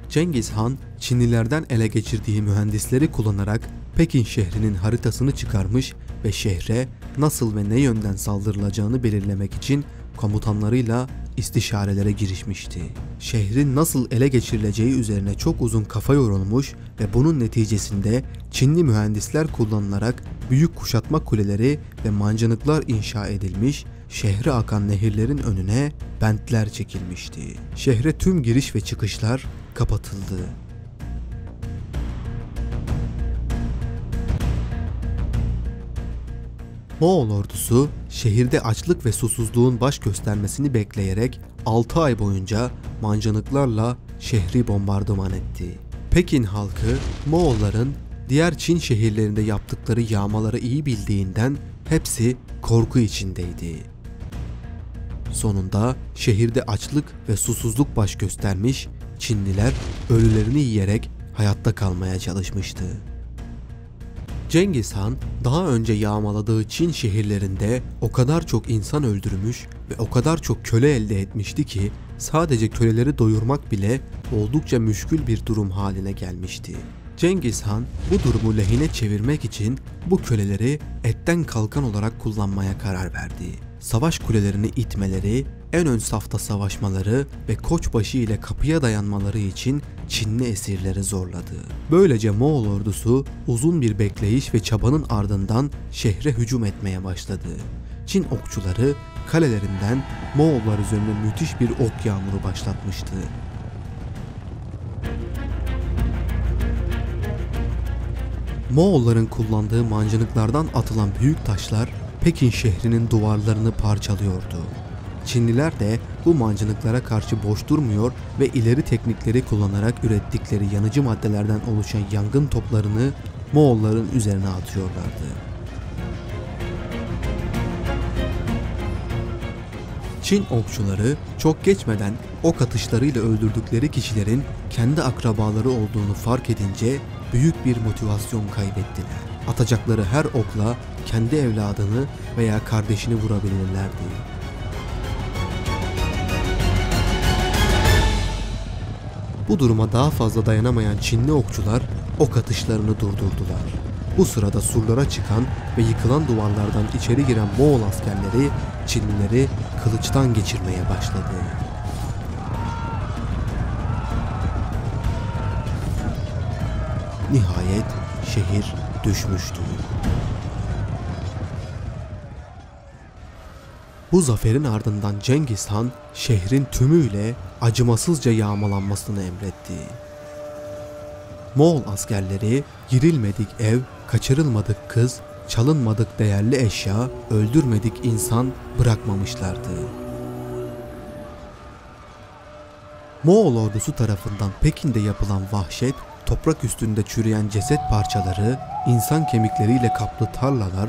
Cengiz Han, Çinlilerden ele geçirdiği mühendisleri kullanarak Pekin şehrinin haritasını çıkarmış ve şehre nasıl ve ne yönden saldırılacağını belirlemek için komutanlarıyla istişarelere girişmişti. Şehrin nasıl ele geçirileceği üzerine çok uzun kafa yorulmuş ve bunun neticesinde Çinli mühendisler kullanılarak büyük kuşatma kuleleri ve mancınıklar inşa edilmiş, şehre akan nehirlerin önüne bentler çekilmişti. Şehre tüm giriş ve çıkışlar kapatıldı. Moğol ordusu şehirde açlık ve susuzluğun baş göstermesini bekleyerek 6 ay boyunca mancınıklarla şehri bombardıman etti. Pekin halkı Moğolların diğer Çin şehirlerinde yaptıkları yağmaları iyi bildiğinden hepsi korku içindeydi. Sonunda şehirde açlık ve susuzluk baş göstermiş, Çinliler ölülerini yiyerek hayatta kalmaya çalışmıştı. Cengiz Han daha önce yağmaladığı Çin şehirlerinde o kadar çok insan öldürmüş ve o kadar çok köle elde etmişti ki sadece köleleri doyurmak bile oldukça müşkül bir durum haline gelmişti. Cengiz Han bu durumu lehine çevirmek için bu köleleri etten kalkan olarak kullanmaya karar verdi. Savaş kulelerini itmeleri, en ön safta savaşmaları ve koçbaşı ile kapıya dayanmaları için Çinli esirleri zorladı. Böylece Moğol ordusu uzun bir bekleyiş ve çabanın ardından şehre hücum etmeye başladı. Çin okçuları kalelerinden Moğollar üzerine müthiş bir ok yağmuru başlatmıştı. Moğolların kullandığı mancınıklardan atılan büyük taşlar Pekin şehrinin duvarlarını parçalıyordu. Çinliler de bu mancınıklara karşı boş durmuyor ve ileri teknikleri kullanarak ürettikleri yanıcı maddelerden oluşan yangın toplarını Moğolların üzerine atıyorlardı. Çin okçuları çok geçmeden ok atışlarıyla öldürdükleri kişilerin kendi akrabaları olduğunu fark edince büyük bir motivasyon kaybettiler. Atacakları her okla kendi evladını veya kardeşini vurabilirlerdi. Bu duruma daha fazla dayanamayan Çinli okçular ok atışlarını durdurdular. Bu sırada surlara çıkan ve yıkılan duvarlardan içeri giren Moğol askerleri Çinlileri kılıçtan geçirmeye başladı. Nihayet şehir düşmüştü. Bu zaferin ardından Cengiz Han şehrin tümüyle acımasızca yağmalanmasını emretti. Moğol askerleri girilmedik ev, kaçırılmadık kız, çalınmadık değerli eşya, öldürmedik insan bırakmamışlardı. Moğol ordusu tarafından Pekin'de yapılan vahşet, toprak üstünde çürüyen ceset parçaları, insan kemikleriyle kaplı tarlalar,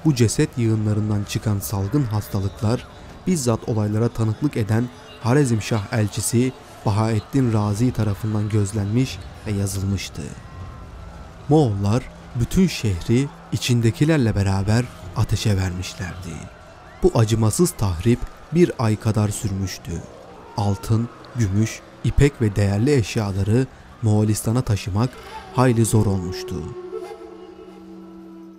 bu ceset yığınlarından çıkan salgın hastalıklar, bizzat olaylara tanıklık eden Harizmşah elçisi Bahaettin Razi tarafından gözlenmiş ve yazılmıştı. Moğollar bütün şehri içindekilerle beraber ateşe vermişlerdi. Bu acımasız tahrip bir ay kadar sürmüştü. Altın, gümüş, ipek ve değerli eşyaları Moğolistan'a taşımak hayli zor olmuştu.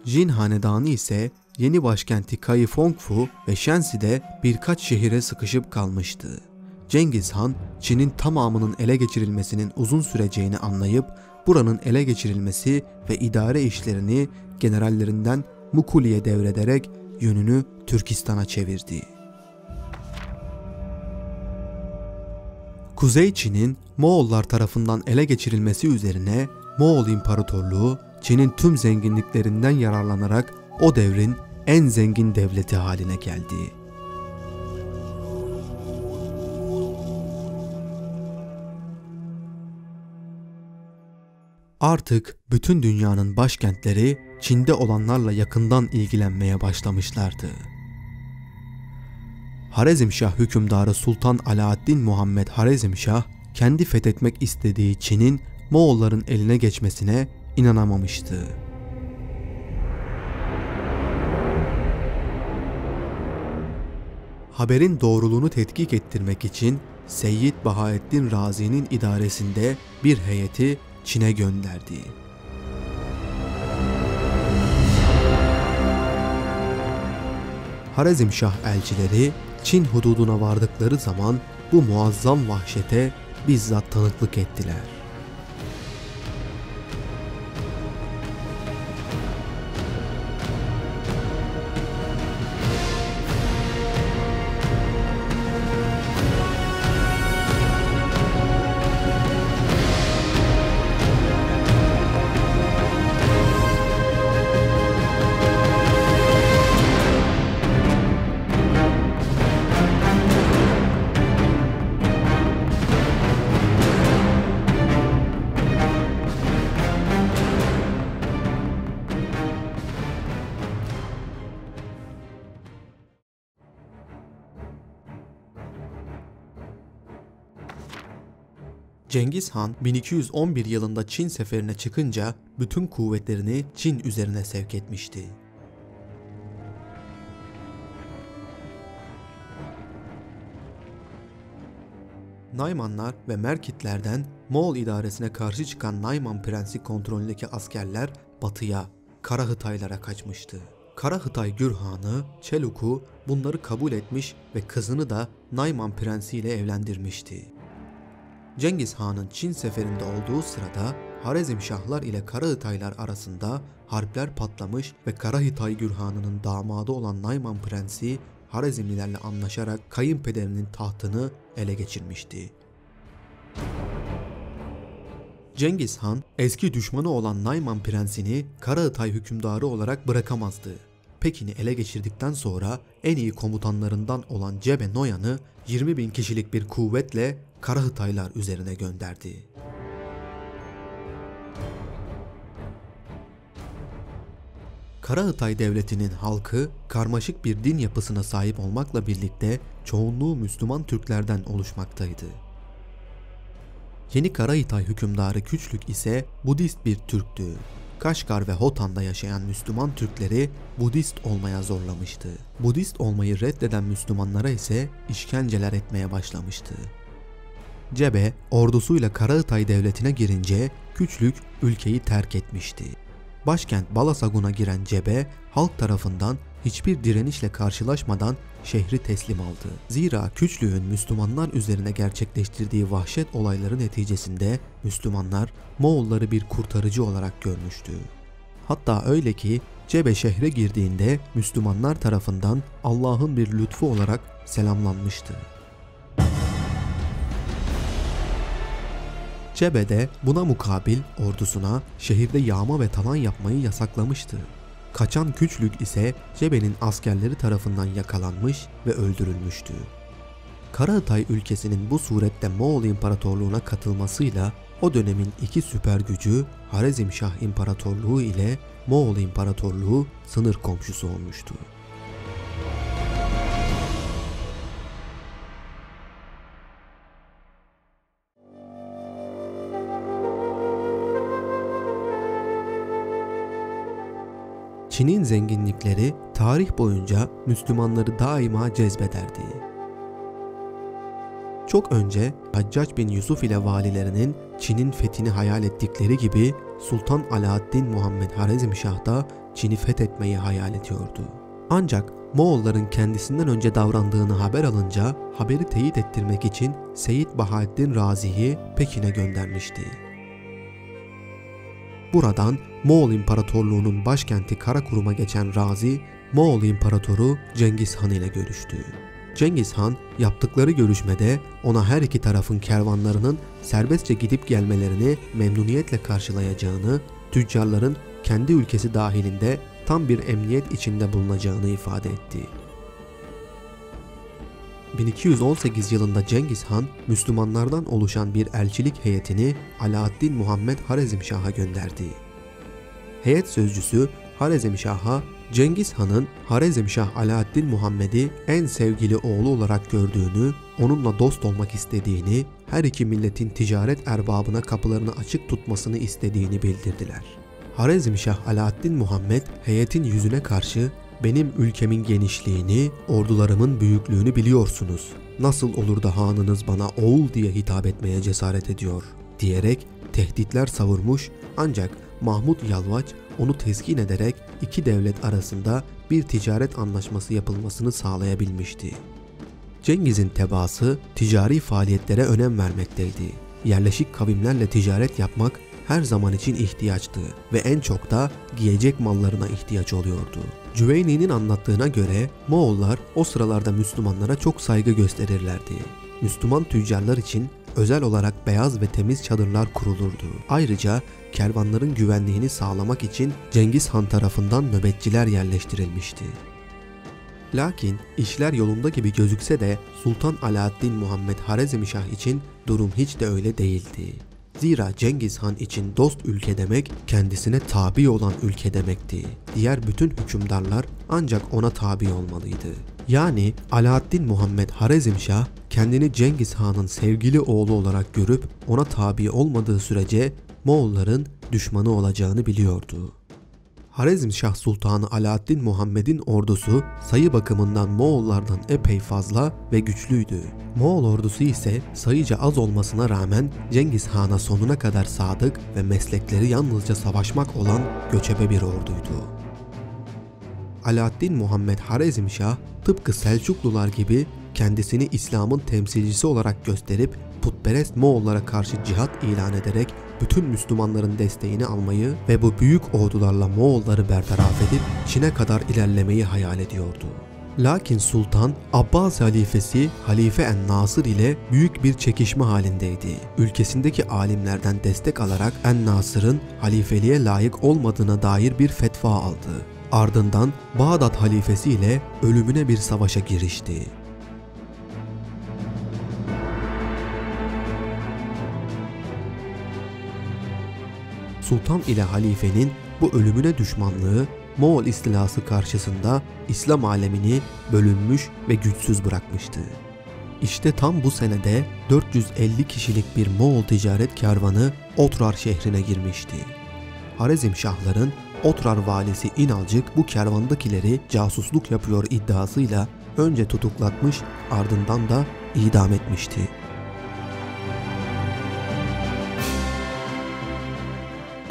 Jin hanedanı ise yeni başkenti Kaifongfu ve Shensi'de birkaç şehire sıkışıp kalmıştı. Cengiz Han, Çin'in tamamının ele geçirilmesinin uzun süreceğini anlayıp buranın ele geçirilmesi ve idare işlerini generallerinden Mukuli'ye devrederek yönünü Türkistan'a çevirdi. Kuzey Çin'in Moğollar tarafından ele geçirilmesi üzerine Moğol İmparatorluğu Çin'in tüm zenginliklerinden yararlanarak o devrin en zengin devleti haline geldi. Artık bütün dünyanın başkentleri Çin'de olanlarla yakından ilgilenmeye başlamışlardı. Harizmşah hükümdarı Sultan Alaaddin Muhammed Harizmşah kendi fethetmek istediği Çin'in Moğolların eline geçmesine inanamamıştı. Haberin doğruluğunu tetkik ettirmek için Seyyid Bahaettin Razi'nin idaresinde bir heyeti Çin'e gönderdi. Harizmşah elçileri Çin hududuna vardıkları zaman bu muazzam vahşete bizzat tanıklık ettiler. Cengiz Han 1211 yılında Çin seferine çıkınca bütün kuvvetlerini Çin üzerine sevk etmişti. Naymanlar ve Merkitlerden Moğol idaresine karşı çıkan Nayman Prensi kontrolündeki askerler batıya, Karahıtaylara kaçmıştı. Karahıtay Gürhanı, Çeluk'u bunları kabul etmiş ve kızını da Nayman Prensi ile evlendirmişti. Cengiz Han'ın Çin seferinde olduğu sırada Harizmşahlar ile Karahıtaylar arasında harpler patlamış ve Karahıtay Gürhanı'nın damadı olan Nayman Prensi Harizmlilerle anlaşarak kayınpederinin tahtını ele geçirmişti. Cengiz Han eski düşmanı olan Nayman Prensini Karahıtay hükümdarı olarak bırakamazdı. Pekin'i ele geçirdikten sonra en iyi komutanlarından olan Cebe Noyan'ı 20.000 kişilik bir kuvvetle Karahıtaylar üzerine gönderdi. Karahıtay devletinin halkı karmaşık bir din yapısına sahip olmakla birlikte çoğunluğu Müslüman Türklerden oluşmaktaydı. Yeni Karahıtay hükümdarı Küçlük ise Budist bir Türktü. Kaşgar ve Hotan'da yaşayan Müslüman Türkleri Budist olmaya zorlamıştı. Budist olmayı reddeden Müslümanlara ise işkenceler etmeye başlamıştı. Cebe ordusuyla Karahıtay devletine girince Küçlük ülkeyi terk etmişti. Başkent Balasagun'a giren Cebe halk tarafından hiçbir direnişle karşılaşmadan şehri teslim aldı. Zira Küçlük'ün Müslümanlar üzerine gerçekleştirdiği vahşet olayları neticesinde Müslümanlar Moğolları bir kurtarıcı olarak görmüştü. Hatta öyle ki Cebe şehre girdiğinde Müslümanlar tarafından Allah'ın bir lütfu olarak selamlanmıştı. Cebe de buna mukabil ordusuna şehirde yağma ve talan yapmayı yasaklamıştı. Kaçan Küçlük ise Cebe'nin askerleri tarafından yakalanmış ve öldürülmüştü. Karahıtay ülkesinin bu surette Moğol İmparatorluğu'na katılmasıyla o dönemin iki süper gücü Harizmşah İmparatorluğu ile Moğol İmparatorluğu sınır komşusu olmuştu. Çin'in zenginlikleri tarih boyunca Müslümanları daima cezbederdi. Çok önce Haccac bin Yusuf ile valilerinin Çin'in fethini hayal ettikleri gibi Sultan Alaaddin Muhammed Harizmşah da Çin'i fethetmeyi hayal ediyordu. Ancak Moğolların kendisinden önce davrandığını haber alınca haberi teyit ettirmek için Seyyid Bahaettin Razi'yi Pekin'e göndermişti. Buradan Moğol İmparatorluğu'nun başkenti Karakurum'a geçen Razi, Moğol İmparatoru Cengiz Han ile görüştü. Cengiz Han yaptıkları görüşmede ona her iki tarafın kervanlarının serbestçe gidip gelmelerini memnuniyetle karşılayacağını, tüccarların kendi ülkesi dahilinde tam bir emniyet içinde bulunacağını ifade etti. 1218 yılında Cengiz Han, Müslümanlardan oluşan bir elçilik heyetini Alaaddin Muhammed Harizmşah'a gönderdi. Heyet sözcüsü Harizmşah'a Cengiz Han'ın Harezmşah Alaaddin Muhammed'i en sevgili oğlu olarak gördüğünü, onunla dost olmak istediğini, her iki milletin ticaret erbabına kapılarını açık tutmasını istediğini bildirdiler. Harezmşah Alaaddin Muhammed heyetin yüzüne karşı "Benim ülkemin genişliğini, ordularımın büyüklüğünü biliyorsunuz. Nasıl olur da hanınız bana oğul diye hitap etmeye cesaret ediyor?" diyerek tehditler savurmuş, ancak Mahmud Yalvaç onu teskin ederek iki devlet arasında bir ticaret anlaşması yapılmasını sağlayabilmişti. Cengiz'in tebaası ticari faaliyetlere önem vermekteydi. Yerleşik kavimlerle ticaret yapmak her zaman için ihtiyaçtı ve en çok da giyecek mallarına ihtiyaç oluyordu. Cüveyni'nin anlattığına göre Moğollar o sıralarda Müslümanlara çok saygı gösterirlerdi. Müslüman tüccarlar için özel olarak beyaz ve temiz çadırlar kurulurdu. Ayrıca kervanların güvenliğini sağlamak için Cengiz Han tarafından nöbetçiler yerleştirilmişti. Lakin işler yolunda gibi gözükse de Sultan Alaaddin Muhammed Harezmşah için durum hiç de öyle değildi. Zira Cengiz Han için dost ülke demek kendisine tabi olan ülke demekti. Diğer bütün hükümdarlar ancak ona tabi olmalıydı. Yani Alaaddin Muhammed Harezmşah kendini Cengiz Han'ın sevgili oğlu olarak görüp ona tabi olmadığı sürece Moğolların düşmanı olacağını biliyordu. Harezmşah Sultanı Alaaddin Muhammed'in ordusu sayı bakımından Moğollardan epey fazla ve güçlüydü. Moğol ordusu ise sayıca az olmasına rağmen Cengiz Han'a sonuna kadar sadık ve meslekleri yalnızca savaşmak olan göçebe bir orduydu. Alaaddin Muhammed Harezmşah tıpkı Selçuklular gibi kendisini İslam'ın temsilcisi olarak gösterip putperest Moğollara karşı cihat ilan ederek bütün Müslümanların desteğini almayı ve bu büyük ordularla Moğolları bertaraf edip Çin'e kadar ilerlemeyi hayal ediyordu. Lakin Sultan Abbas halifesi Halife en-Nasır ile büyük bir çekişme halindeydi. Ülkesindeki alimlerden destek alarak en-Nasır'ın halifeliğe layık olmadığına dair bir fetva aldı. Ardından Bağdat halifesi ile ölümüne bir savaşa girişti. Sultan ile halifenin bu ölümüne düşmanlığı Moğol istilası karşısında İslam alemini bölünmüş ve güçsüz bırakmıştı. İşte tam bu senede 450 kişilik bir Moğol ticaret kervanı Otrar şehrine girmişti. Harezmşahların Otrar valisi İnalcık bu kervandakileri casusluk yapıyor iddiasıyla önce tutuklatmış, ardından da idam etmişti.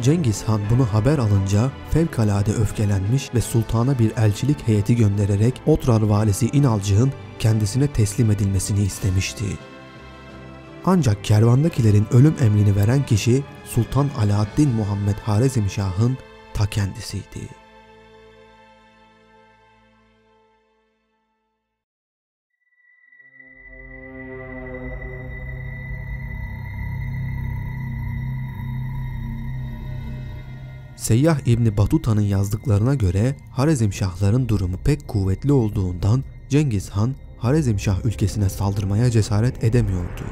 Cengiz Han bunu haber alınca fevkalade öfkelenmiş ve sultana bir elçilik heyeti göndererek Otrar valisi İnalcık'ın kendisine teslim edilmesini istemişti. Ancak kervandakilerin ölüm emrini veren kişi Sultan Alaaddin Muhammed Harezmşah'ın ta kendisiydi. Seyyah İbni Batuta'nın yazdıklarına göre Harezmşahların durumu pek kuvvetli olduğundan Cengiz Han Harezmşah ülkesine saldırmaya cesaret edemiyordu.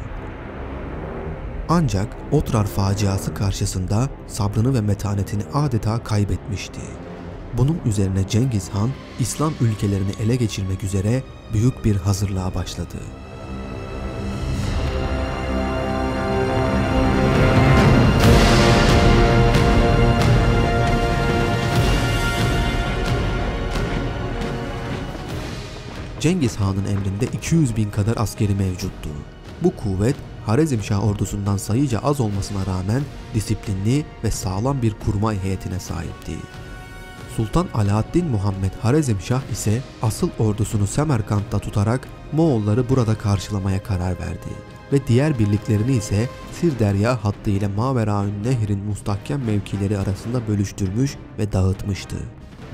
Ancak Otrar faciası karşısında sabrını ve metanetini adeta kaybetmişti. Bunun üzerine Cengiz Han İslam ülkelerini ele geçirmek üzere büyük bir hazırlığa başladı. Cengiz Han'ın emrinde 200 bin kadar askeri mevcuttu. Bu kuvvet Harezmşah ordusundan sayıca az olmasına rağmen disiplinli ve sağlam bir kurmay heyetine sahipti. Sultan Alaaddin Muhammed Harezmşah ise asıl ordusunu Semerkant'ta tutarak Moğolları burada karşılamaya karar verdi ve diğer birliklerini ise Sirderya hattı ile Maveraün Nehir'in müstahkem mevkileri arasında bölüştürmüş ve dağıtmıştı.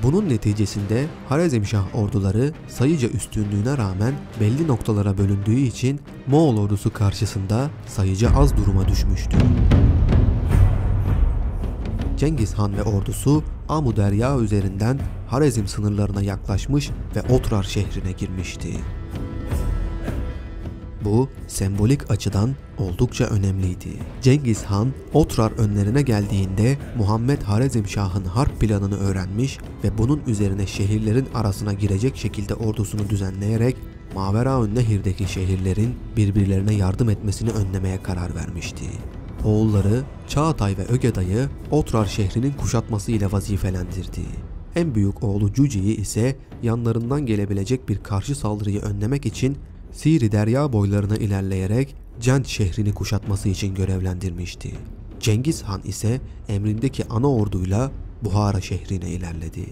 Bunun neticesinde Harezmşah orduları sayıca üstünlüğüne rağmen belli noktalara bölündüğü için Moğol ordusu karşısında sayıca az duruma düşmüştü. Cengiz Han ve ordusu Amuderya üzerinden Harezm sınırlarına yaklaşmış ve Otrar şehrine girmişti. Bu sembolik açıdan oldukça önemliydi. Cengiz Han, Otrar önlerine geldiğinde Muhammed Harezmşah'ın harp planını öğrenmiş ve bunun üzerine şehirlerin arasına girecek şekilde ordusunu düzenleyerek Maveraünnehir'deki şehirlerin birbirlerine yardım etmesini önlemeye karar vermişti. Oğulları Çağatay ve Ögeday'ı Otrar şehrinin kuşatması ile vazifelendirdi. En büyük oğlu Cüce'yi ise yanlarından gelebilecek bir karşı saldırıyı önlemek için Siri Derya boylarına ilerleyerek Cent şehrini kuşatması için görevlendirmişti. Cengiz Han ise emrindeki ana orduyla Buhara şehrine ilerledi.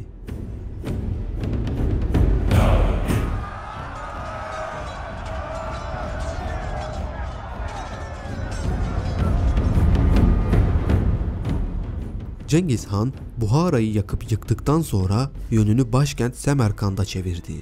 Cengiz Han, Buhara'yı yakıp yıktıktan sonra yönünü başkent Semerkand'a çevirdi.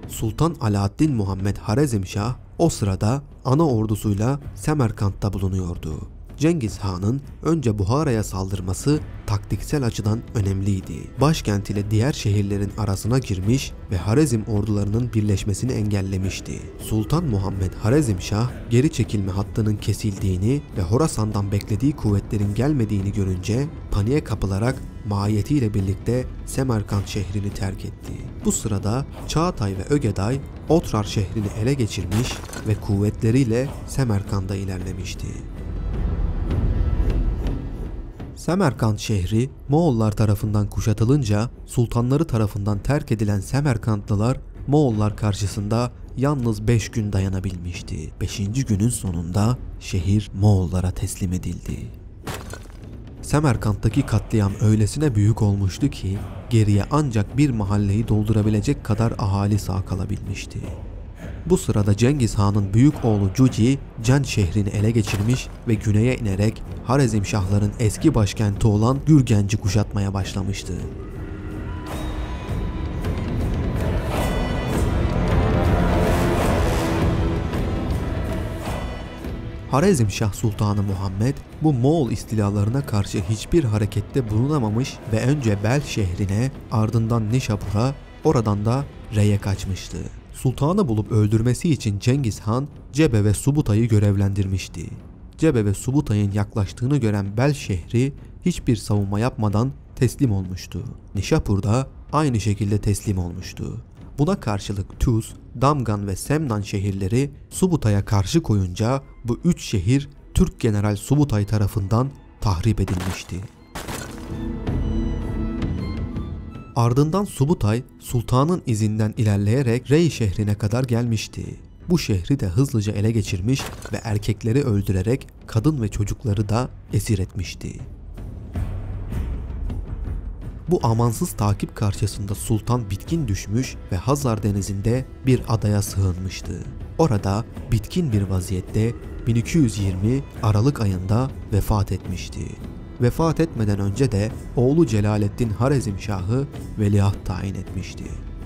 Sultan Alaaddin Muhammed Harezmşah o sırada ana ordusuyla Semerkant'ta bulunuyordu. Cengiz Han'ın önce Buhara'ya saldırması taktiksel açıdan önemliydi. Başkent ile diğer şehirlerin arasına girmiş ve Harezm ordularının birleşmesini engellemişti. Sultan Muhammed Harezmşah geri çekilme hattının kesildiğini ve Horasan'dan beklediği kuvvetlerin gelmediğini görünce paniğe kapılarak mahiyetiyle birlikte Semerkant şehrini terk etti. Bu sırada Çağatay ve Ögeday Otrar şehrini ele geçirmiş ve kuvvetleriyle Semerkant'a ilerlemişti. Semerkant şehri Moğollar tarafından kuşatılınca sultanları tarafından terk edilen Semerkantlılar Moğollar karşısında yalnız 5 gün dayanabilmişti. 5. günün sonunda şehir Moğollara teslim edildi. Semerkant'taki katliam öylesine büyük olmuştu ki geriye ancak bir mahalleyi doldurabilecek kadar ahali sağ kalabilmişti. Bu sırada Cengiz Han'ın büyük oğlu Cüce, Cent şehrini ele geçirmiş ve güneye inerek Harezmşahların eski başkenti olan Gürgenci kuşatmaya başlamıştı. Harezmşah Sultanı Muhammed bu Moğol istilalarına karşı hiçbir harekette bulunamamış ve önce Bel şehrine, ardından Nişapur'a, oradan da Rey'e kaçmıştı. Sultanı bulup öldürmesi için Cengiz Han, Cebe ve Subutay'ı görevlendirmişti. Cebe ve Subutay'ın yaklaştığını gören Bel şehri hiçbir savunma yapmadan teslim olmuştu. Nişapur da aynı şekilde teslim olmuştu. Buna karşılık Tuz, Damgan ve Semnan şehirleri Subutay'a karşı koyunca bu 3 şehir Türk General Subutay tarafından tahrip edilmişti. Ardından Subutay, sultanın izinden ilerleyerek Rey şehrine kadar gelmişti. Bu şehri de hızlıca ele geçirmiş ve erkekleri öldürerek kadın ve çocukları da esir etmişti. Bu amansız takip karşısında sultan bitkin düşmüş ve Hazar Denizi'nde bir adaya sığınmıştı. Orada bitkin bir vaziyette 1220 Aralık ayında vefat etmişti. Vefat etmeden önce de oğlu Celaleddin Harezmşah'ı veliaht tayin etmişti.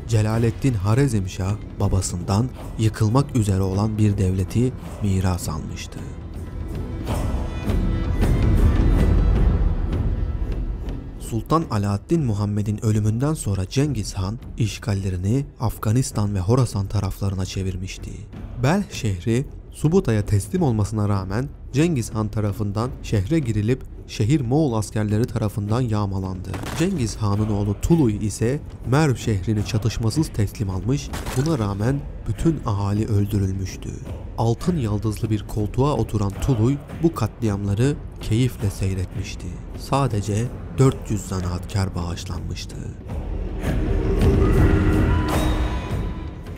Celaleddin Harezmşah babasından yıkılmak üzere olan bir devleti miras almıştı. Sultan Alaaddin Muhammed'in ölümünden sonra Cengiz Han işgallerini Afganistan ve Horasan taraflarına çevirmişti. Bel şehri Subutay'a teslim olmasına rağmen Cengiz Han tarafından şehre girilip şehir Moğol askerleri tarafından yağmalandı. Cengiz Han'ın oğlu Tuluy ise Merv şehrini çatışmasız teslim almış, buna rağmen bütün ahali öldürülmüştü. Altın yıldızlı bir koltuğa oturan Tuluy bu katliamları keyifle seyretmişti. Sadece 400 zanaatkar bağışlanmıştı.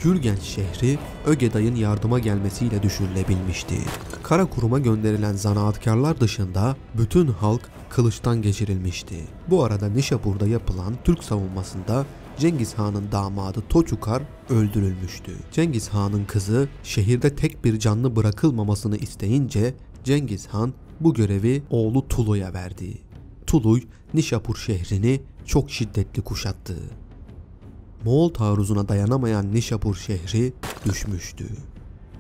Gürgenç şehri Ögeday'ın yardıma gelmesiyle düşürülebilmişti. Karakurum'a gönderilen zanaatkarlar dışında bütün halk kılıçtan geçirilmişti. Bu arada Nişapur'da yapılan Türk savunmasında Cengiz Han'ın damadı Toçukar öldürülmüştü. Cengiz Han'ın kızı şehirde tek bir canlı bırakılmamasını isteyince Cengiz Han bu görevi oğlu Tuluy'a verdi. Tuluy, Nişapur şehrini çok şiddetli kuşattı. Moğol taarruzuna dayanamayan Nişapur şehri düşmüştü.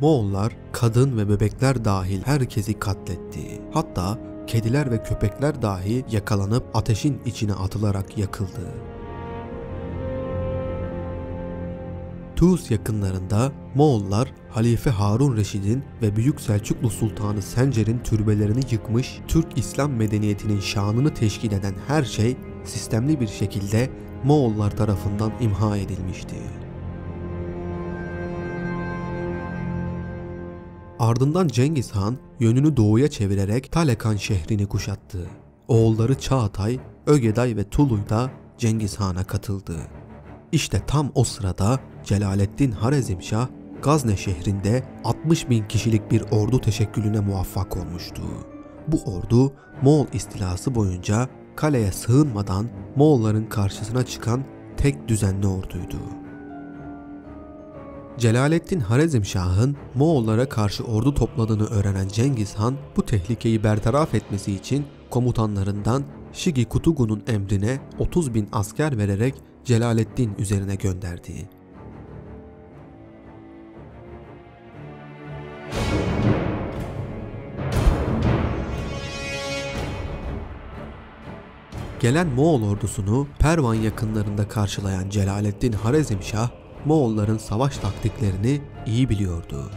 Moğollar kadın ve bebekler dahil herkesi katletti. Hatta kediler ve köpekler dahi yakalanıp ateşin içine atılarak yakıldı. Tuğus yakınlarında Moğollar Halife Harun Reşid'in ve Büyük Selçuklu Sultanı Sencer'in türbelerini yıkmış, Türk İslam medeniyetinin şanını teşkil eden her şey sistemli bir şekilde Moğollar tarafından imha edilmişti. Ardından Cengiz Han yönünü doğuya çevirerek Talekan şehrini kuşattı. Oğulları Çağatay, Ögeday ve Tuluy da Cengiz Han'a katıldı. İşte tam o sırada Celaleddin Harezmşah Gazne şehrinde 60.000 kişilik bir ordu teşekkülüne muvaffak olmuştu. Bu ordu Moğol istilası boyunca kaleye sığınmadan Moğolların karşısına çıkan tek düzenli orduydu. Celaleddin Harezmşah'ın Moğollara karşı ordu topladığını öğrenen Cengiz Han bu tehlikeyi bertaraf etmesi için komutanlarından Shigi Kutugu'nun emrine 30.000 asker vererek Celaleddin üzerine gönderdi. Gelen Moğol ordusunu Pervan yakınlarında karşılayan Celaleddin Harezmşah, Moğolların savaş taktiklerini iyi biliyordu.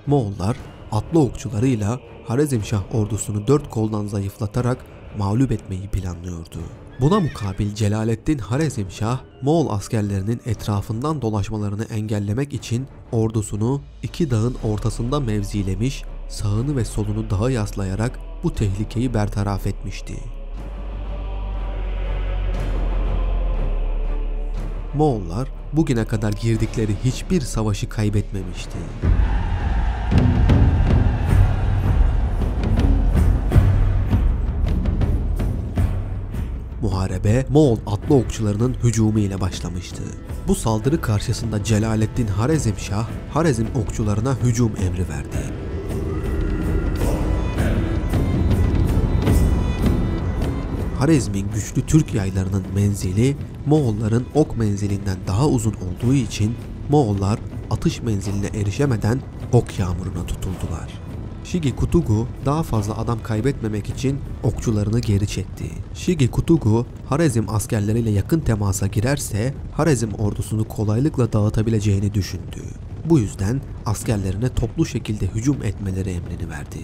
Moğollar atlı okçularıyla Harezmşah ordusunu dört koldan zayıflatarak mağlup etmeyi planlıyordu. Buna mukabil Celaleddin Harezmşah, Moğol askerlerinin etrafından dolaşmalarını engellemek için ordusunu iki dağın ortasında mevzilemiş, sağını ve solunu dağa yaslayarak bu tehlikeyi bertaraf etmişti. Moğollar bugüne kadar girdikleri hiçbir savaşı kaybetmemişti. Muharebe Moğol atlı okçularının hücumu ile başlamıştı. Bu saldırı karşısında Celaleddin Harezmşah, Harezm okçularına hücum emri verdi. Harezm'in güçlü Türk yaylarının menzili Moğolların ok menzilinden daha uzun olduğu için Moğollar atış menziline erişemeden ok yağmuruna tutuldular. Shigi Kutugu daha fazla adam kaybetmemek için okçularını geri çekti. Shigi Kutugu Harezm askerleriyle yakın temasa girerse Harezm ordusunu kolaylıkla dağıtabileceğini düşündü. Bu yüzden askerlerine toplu şekilde hücum etmeleri emrini verdi.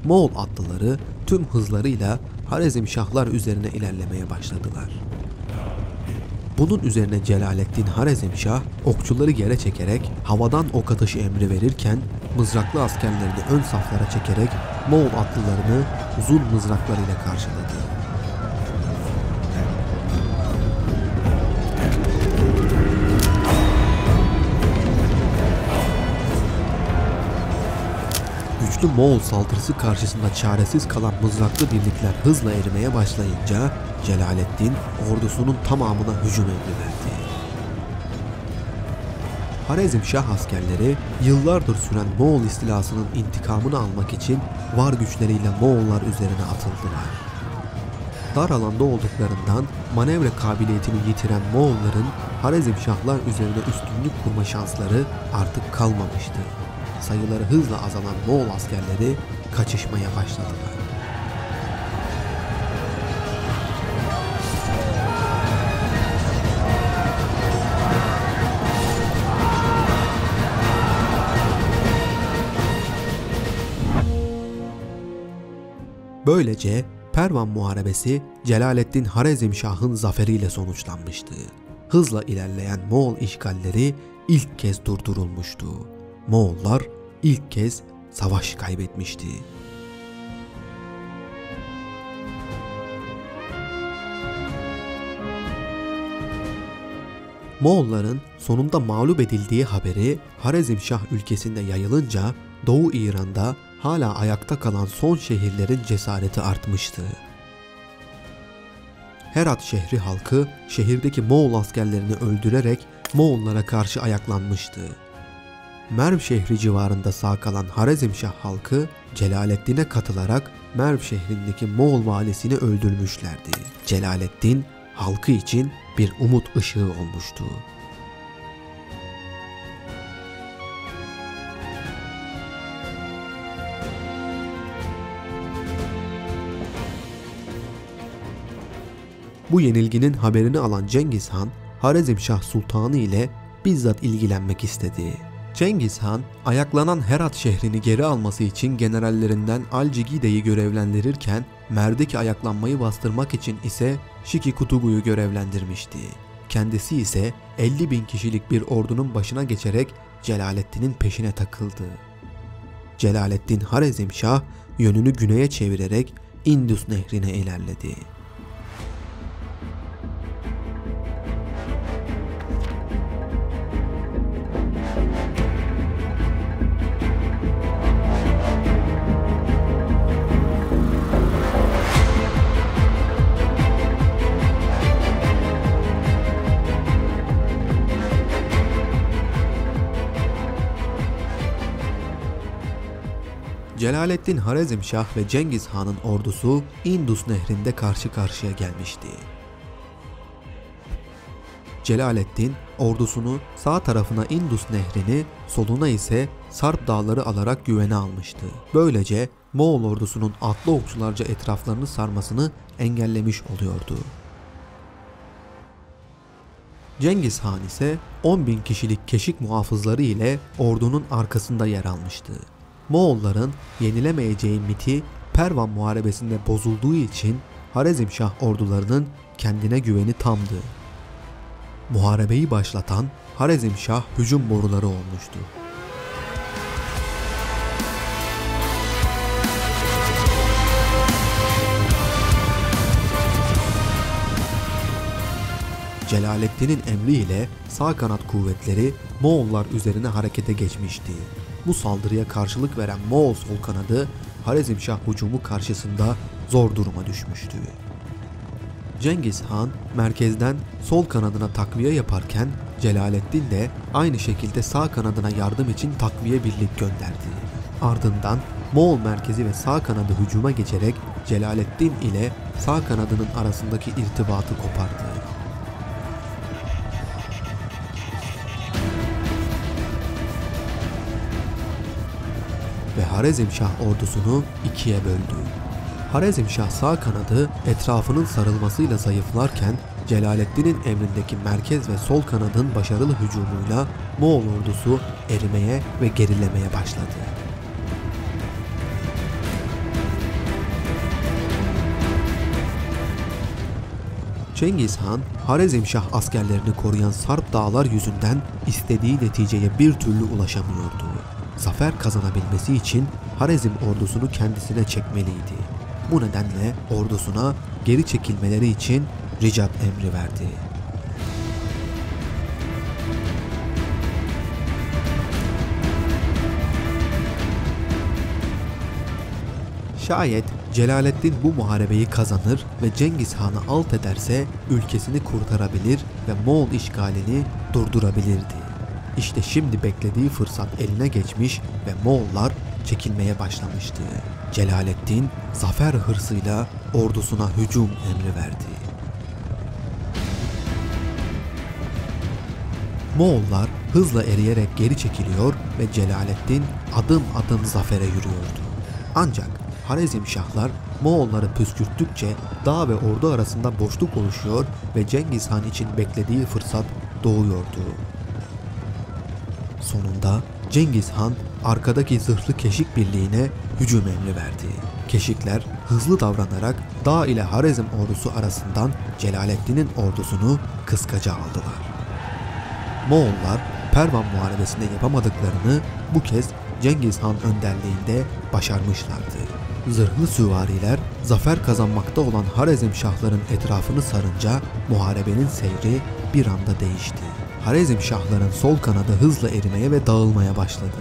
Moğol atlıları tüm hızlarıyla Harezmşahlar üzerine ilerlemeye başladılar. Bunun üzerine Celaleddin Harezmşah okçuları yere çekerek havadan ok atışı emri verirken mızraklı askerlerini ön saflara çekerek Moğol atlılarını uzun mızraklarıyla karşıladı. Güçlü Moğol saldırısı karşısında çaresiz kalan mızraklı birlikler hızla erimeye başlayınca Celaleddin ordusunun tamamına hücum emri verdi. Harezmşah askerleri yıllardır süren Moğol istilasının intikamını almak için var güçleriyle Moğollar üzerine atıldılar. Dar alanda olduklarından manevra kabiliyetini yitiren Moğolların Harezmşahlar üzerine üstünlük kurma şansları artık kalmamıştı. Sayıları hızla azalan Moğol askerleri kaçışmaya başladılar. Böylece Pervan Muharebesi Celaleddin Harezmşah'ın zaferiyle sonuçlanmıştı. Hızla ilerleyen Moğol işgalleri ilk kez durdurulmuştu. Moğollar ilk kez savaş kaybetmişti. Moğolların sonunda mağlup edildiği haberi Harezmşah ülkesinde yayılınca Doğu İran'da hala ayakta kalan son şehirlerin cesareti artmıştı. Herat şehri halkı şehirdeki Moğol askerlerini öldürerek Moğollara karşı ayaklanmıştı. Merv şehri civarında sağ kalan Harezmşah halkı Celaleddin'e katılarak Merv şehrindeki Moğol valisini öldürmüşlerdi. Celaleddin halkı için bir umut ışığı olmuştu. Bu yenilginin haberini alan Cengiz Han, Harezmşah Sultanı ile bizzat ilgilenmek istedi. Cengiz Han, ayaklanan Herat şehrini geri alması için generallerinden Alcigide'yi görevlendirirken, Merdeki ayaklanmayı bastırmak için ise Şiki Kutubu'yu görevlendirmişti. Kendisi ise 50.000 kişilik bir ordunun başına geçerek Celaleddin'in peşine takıldı. Celaleddin Harezmşah yönünü güneye çevirerek Indus nehrine ilerledi. Celaleddin Harezmşah ve Cengiz Han'ın ordusu Indus nehrinde karşı karşıya gelmişti. Celaleddin ordusunu sağ tarafına Indus nehrini, soluna ise Sarp dağları alarak güvene almıştı. Böylece Moğol ordusunun atlı okçularca etraflarını sarmasını engellemiş oluyordu. Cengiz Han ise 10.000 kişilik keşik muhafızları ile ordunun arkasında yer almıştı. Moğolların yenilemeyeceği miti Pervan Muharebesi'nde bozulduğu için Harezmşah ordularının kendine güveni tamdı. Muharebeyi başlatan Harezmşah hücum boruları olmuştu. Celaleddin'in emriyle sağ kanat kuvvetleri Moğollar üzerine harekete geçmişti. Bu saldırıya karşılık veren Moğol sol kanadı Harezmşah hücumu karşısında zor duruma düşmüştü. Cengiz Han merkezden sol kanadına takviye yaparken Celaleddin de aynı şekilde sağ kanadına yardım için takviye birlik gönderdi. Ardından Moğol merkezi ve sağ kanadı hücuma geçerek Celaleddin ile sağ kanadının arasındaki irtibatı kopardı. Ve Harezmşah ordusunu ikiye böldü. Harezmşah sağ kanadı etrafının sarılmasıyla zayıflarken Celaleddin'in emrindeki merkez ve sol kanadın başarılı hücumuyla Moğol ordusu erimeye ve gerilemeye başladı. Cengiz Han, Harezmşah askerlerini koruyan Sarp dağlar yüzünden istediği neticeye bir türlü ulaşamıyordu. Zafer kazanabilmesi için Harezm ordusunu kendisine çekmeliydi. Bu nedenle ordusuna geri çekilmeleri için ricat emri verdi. Şayet Celaleddin bu muharebeyi kazanır ve Cengiz Han'ı alt ederse ülkesini kurtarabilir ve Moğol işgalini durdurabilirdi. İşte şimdi beklediği fırsat eline geçmiş ve Moğollar çekilmeye başlamıştı. Celaleddin zafer hırsıyla ordusuna hücum emri verdi. Moğollar hızla eriyerek geri çekiliyor ve Celaleddin adım adım zafere yürüyordu. Ancak Harezmşahlar Moğolları püskürttükçe dağ ve ordu arasında boşluk oluşuyor ve Cengiz Han için beklediği fırsat doğuyordu. Sonunda Cengiz Han arkadaki zırhlı keşik birliğine hücum emri verdi. Keşikler hızlı davranarak dağ ile Harezm ordusu arasından Celaleddin'in ordusunu kıskaca aldılar. Moğollar Pervan Muharebesi'nde yapamadıklarını bu kez Cengiz Han önderliğinde başarmışlardı. Zırhlı süvariler zafer kazanmakta olan Harezmşahların etrafını sarınca muharebenin seyri bir anda değişti. Harezmşahların sol kanadı hızla erimeye ve dağılmaya başladı.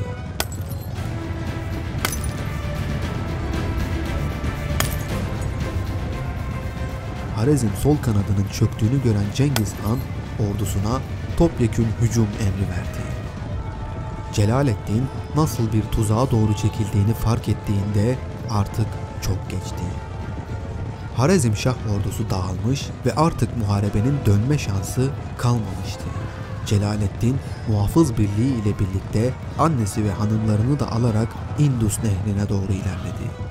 Harezm sol kanadının çöktüğünü gören Cengiz Han ordusuna topyekün hücum emri verdi. Celaleddin nasıl bir tuzağa doğru çekildiğini fark ettiğinde artık çok geçti. Harezmşah ordusu dağılmış ve artık muharebenin dönme şansı kalmamıştı. Celaleddin muhafız birliği ile birlikte annesi ve hanımlarını da alarak Indus nehrine doğru ilerledi.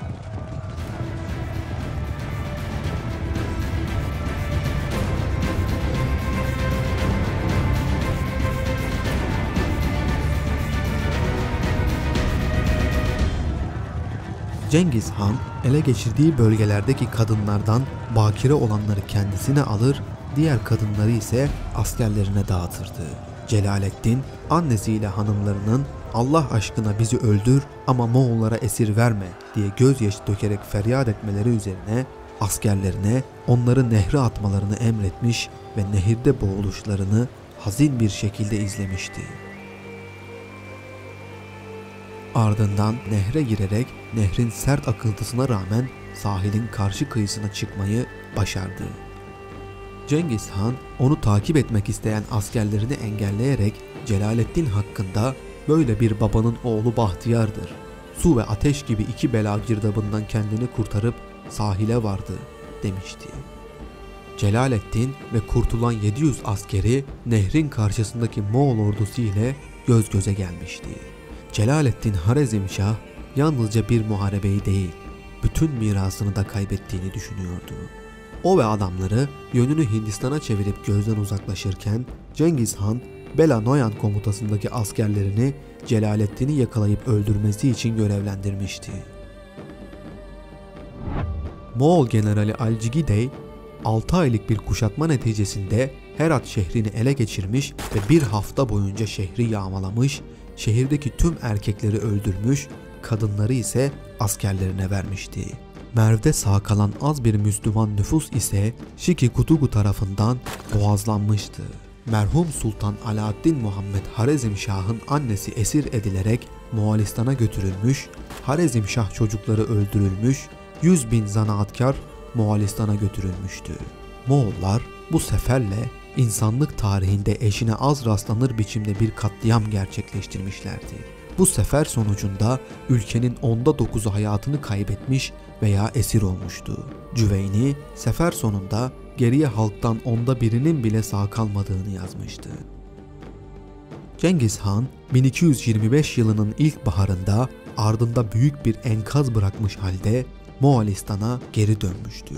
Cengiz Han ele geçirdiği bölgelerdeki kadınlardan bakire olanları kendisine alır, diğer kadınları ise askerlerine dağıtırdı. Celaleddin annesiyle hanımlarının "Allah aşkına bizi öldür ama Moğollara esir verme" diye gözyaşı dökerek feryat etmeleri üzerine askerlerine onları nehre atmalarını emretmiş ve nehirde boğuluşlarını hazin bir şekilde izlemişti. Ardından nehre girerek nehrin sert akıntısına rağmen sahilin karşı kıyısına çıkmayı başardı. Cengiz Han onu takip etmek isteyen askerlerini engelleyerek Celaleddin hakkında "Böyle bir babanın oğlu bahtiyardır. Su ve ateş gibi iki bela girdabından kendini kurtarıp sahile vardı" demişti. Celaleddin ve kurtulan 700 askeri nehrin karşısındaki Moğol ordusu ile göz göze gelmişti. Celaleddin Harizmşah yalnızca bir muharebeyi değil, bütün mirasını da kaybettiğini düşünüyordu. O ve adamları yönünü Hindistan'a çevirip gözden uzaklaşırken Cengiz Han, Bela Noyan komutasındaki askerlerini Celaleddin'i yakalayıp öldürmesi için görevlendirmişti. Moğol generali Alcigidey 6 aylık bir kuşatma neticesinde Herat şehrini ele geçirmiş ve bir hafta boyunca şehri yağmalamış, şehirdeki tüm erkekleri öldürmüş, kadınları ise askerlerine vermişti. Merv'de sağ kalan az bir Müslüman nüfus ise Şiki Kutugu tarafından boğazlanmıştı. Merhum Sultan Alaaddin Muhammed Harizmşah'ın annesi esir edilerek Moğolistan'a götürülmüş, Harizmşah çocukları öldürülmüş, 100.000 zanaatkar Moğolistan'a götürülmüştü. Moğollar bu seferle insanlık tarihinde eşine az rastlanır biçimde bir katliam gerçekleştirmişlerdi. Bu sefer sonucunda ülkenin 9'u hayatını kaybetmiş veya esir olmuştu. Cüveyni sefer sonunda geriye halktan 1/10'inin bile sağ kalmadığını yazmıştı. Cengiz Han 1225 yılının ilkbaharında ardında büyük bir enkaz bırakmış halde Moğolistan'a geri dönmüştü.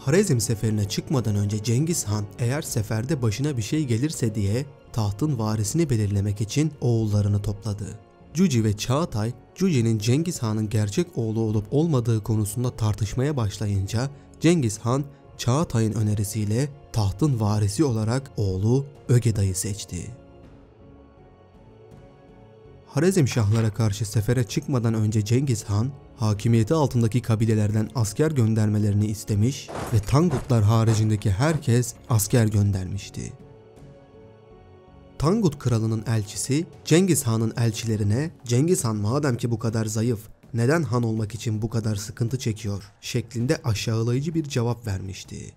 Harezm seferine çıkmadan önce Cengiz Han eğer seferde başına bir şey gelirse diye tahtın varisini belirlemek için oğullarını topladı. Cüci ve Çağatay, Cüci'nin Cengiz Han'ın gerçek oğlu olup olmadığı konusunda tartışmaya başlayınca Cengiz Han Çağatay'ın önerisiyle tahtın varisi olarak oğlu Ögeday'ı seçti. Harezmşahlara karşı sefere çıkmadan önce Cengiz Han, hakimiyeti altındaki kabilelerden asker göndermelerini istemiş ve Tangutlar haricindeki herkes asker göndermişti. Tangut kralının elçisi Cengiz Han'ın elçilerine "Cengiz Han madem ki bu kadar zayıf, neden han olmak için bu kadar sıkıntı çekiyor?" şeklinde aşağılayıcı bir cevap vermişti.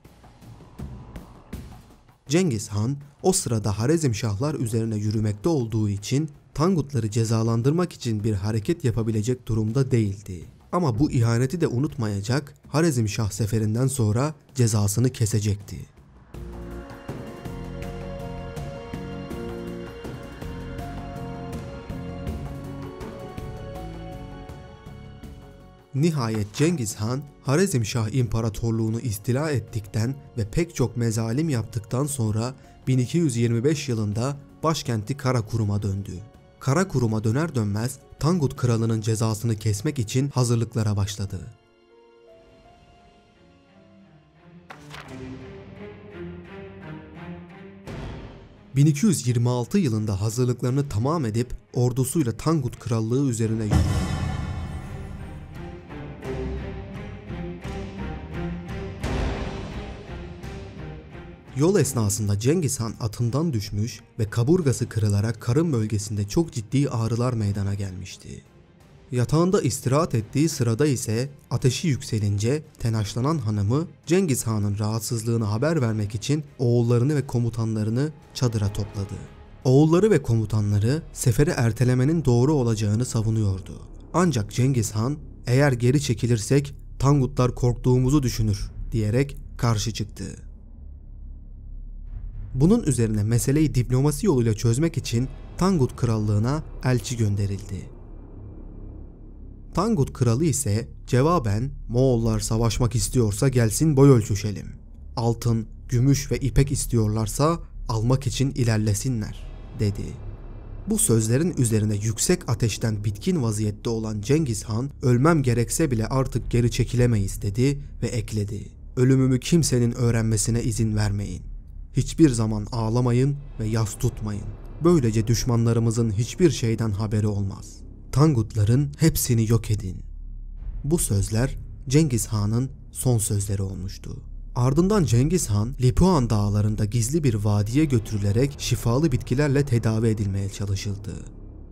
Cengiz Han o sırada Harezmşahlar üzerine yürümekte olduğu için Tangutları cezalandırmak için bir hareket yapabilecek durumda değildi. Ama bu ihaneti de unutmayacak, Harezmşah seferinden sonra cezasını kesecekti. Nihayet Cengiz Han, Harezmşah İmparatorluğunu istila ettikten ve pek çok mezalim yaptıktan sonra 1225 yılında başkenti Karakurum'a döndü. Karakurum'a döner dönmez Tangut kralının cezasını kesmek için hazırlıklara başladı. ...1226 yılında hazırlıklarını tamam edip ordusuyla Tangut krallığı üzerine yürüdü. Yol esnasında Cengiz Han atından düşmüş ve kaburgası kırılarak karın bölgesinde çok ciddi ağrılar meydana gelmişti. Yatağında istirahat ettiği sırada ise ateşi yükselince telaşlanan hanımı Cengiz Han'ın rahatsızlığını haber vermek için oğullarını ve komutanlarını çadıra topladı. Oğulları ve komutanları seferi ertelemenin doğru olacağını savunuyordu. Ancak Cengiz Han eğer geri çekilirsek Tangutlar korktuğumuzu düşünür diyerek karşı çıktı. Bunun üzerine meseleyi diplomasi yoluyla çözmek için Tangut Krallığına elçi gönderildi. Tangut Kralı ise cevaben Moğollar savaşmak istiyorsa gelsin boy ölçüşelim. Altın, gümüş ve ipek istiyorlarsa almak için ilerlesinler dedi. Bu sözlerin üzerine yüksek ateşten bitkin vaziyette olan Cengiz Han ölmem gerekse bile artık geri çekilemeyiz dedi ve ekledi. Ölümümü kimsenin öğrenmesine izin vermeyin. Hiçbir zaman ağlamayın ve yas tutmayın. Böylece düşmanlarımızın hiçbir şeyden haberi olmaz. Tangutların hepsini yok edin. Bu sözler Cengiz Han'ın son sözleri olmuştu. Ardından Cengiz Han, Lipuan dağlarında gizli bir vadiye götürülerek şifalı bitkilerle tedavi edilmeye çalışıldı.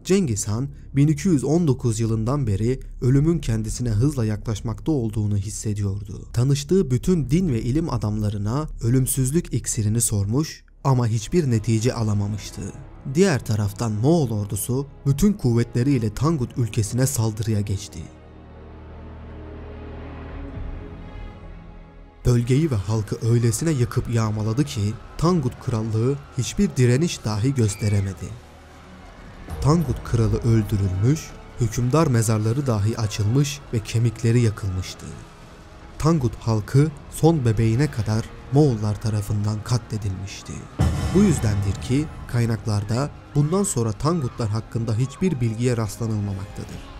Cengiz Han, 1219 yılından beri ölümün kendisine hızla yaklaşmakta olduğunu hissediyordu. Tanıştığı bütün din ve ilim adamlarına ölümsüzlük iksirini sormuş ama hiçbir netice alamamıştı. Diğer taraftan Moğol ordusu bütün kuvvetleriyle Tangut ülkesine saldırıya geçti. Bölgeyi ve halkı öylesine yakıp yağmaladı ki Tangut Krallığı hiçbir direniş dahi gösteremedi. Tangut Kralı öldürülmüş, hükümdar mezarları dahi açılmış ve kemikleri yakılmıştı. Tangut halkı son bebeğine kadar Moğollar tarafından katledilmişti. Bu yüzdendir ki kaynaklarda bundan sonra Tangutlar hakkında hiçbir bilgiye rastlanılmamaktadır.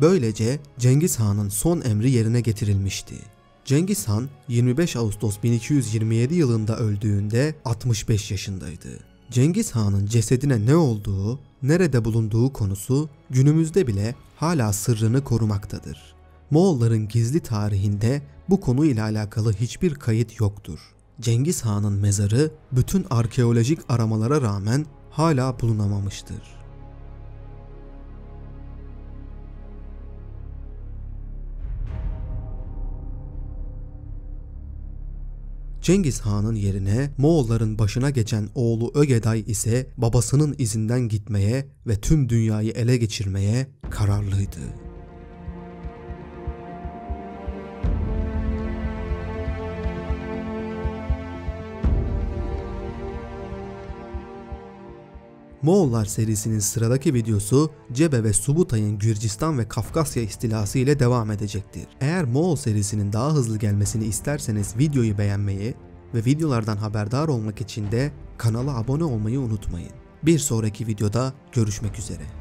Böylece Cengiz Han'ın son emri yerine getirilmişti. Cengiz Han 25 Ağustos 1227 yılında öldüğünde 65 yaşındaydı. Cengiz Han'ın cesedine ne olduğu, nerede bulunduğu konusu günümüzde bile hala sırrını korumaktadır. Moğolların gizli tarihinde bu konuyla alakalı hiçbir kayıt yoktur. Cengiz Han'ın mezarı bütün arkeolojik aramalara rağmen hala bulunamamıştır. Cengiz Han'ın yerine Moğolların başına geçen oğlu Ögeday ise babasının izinden gitmeye ve tüm dünyayı ele geçirmeye kararlıydı. Moğollar serisinin sıradaki videosu Cebe ve Subutay'ın Gürcistan ve Kafkasya istilası ile devam edecektir. Eğer Moğol serisinin daha hızlı gelmesini isterseniz videoyu beğenmeyi ve videolardan haberdar olmak için de kanala abone olmayı unutmayın. Bir sonraki videoda görüşmek üzere.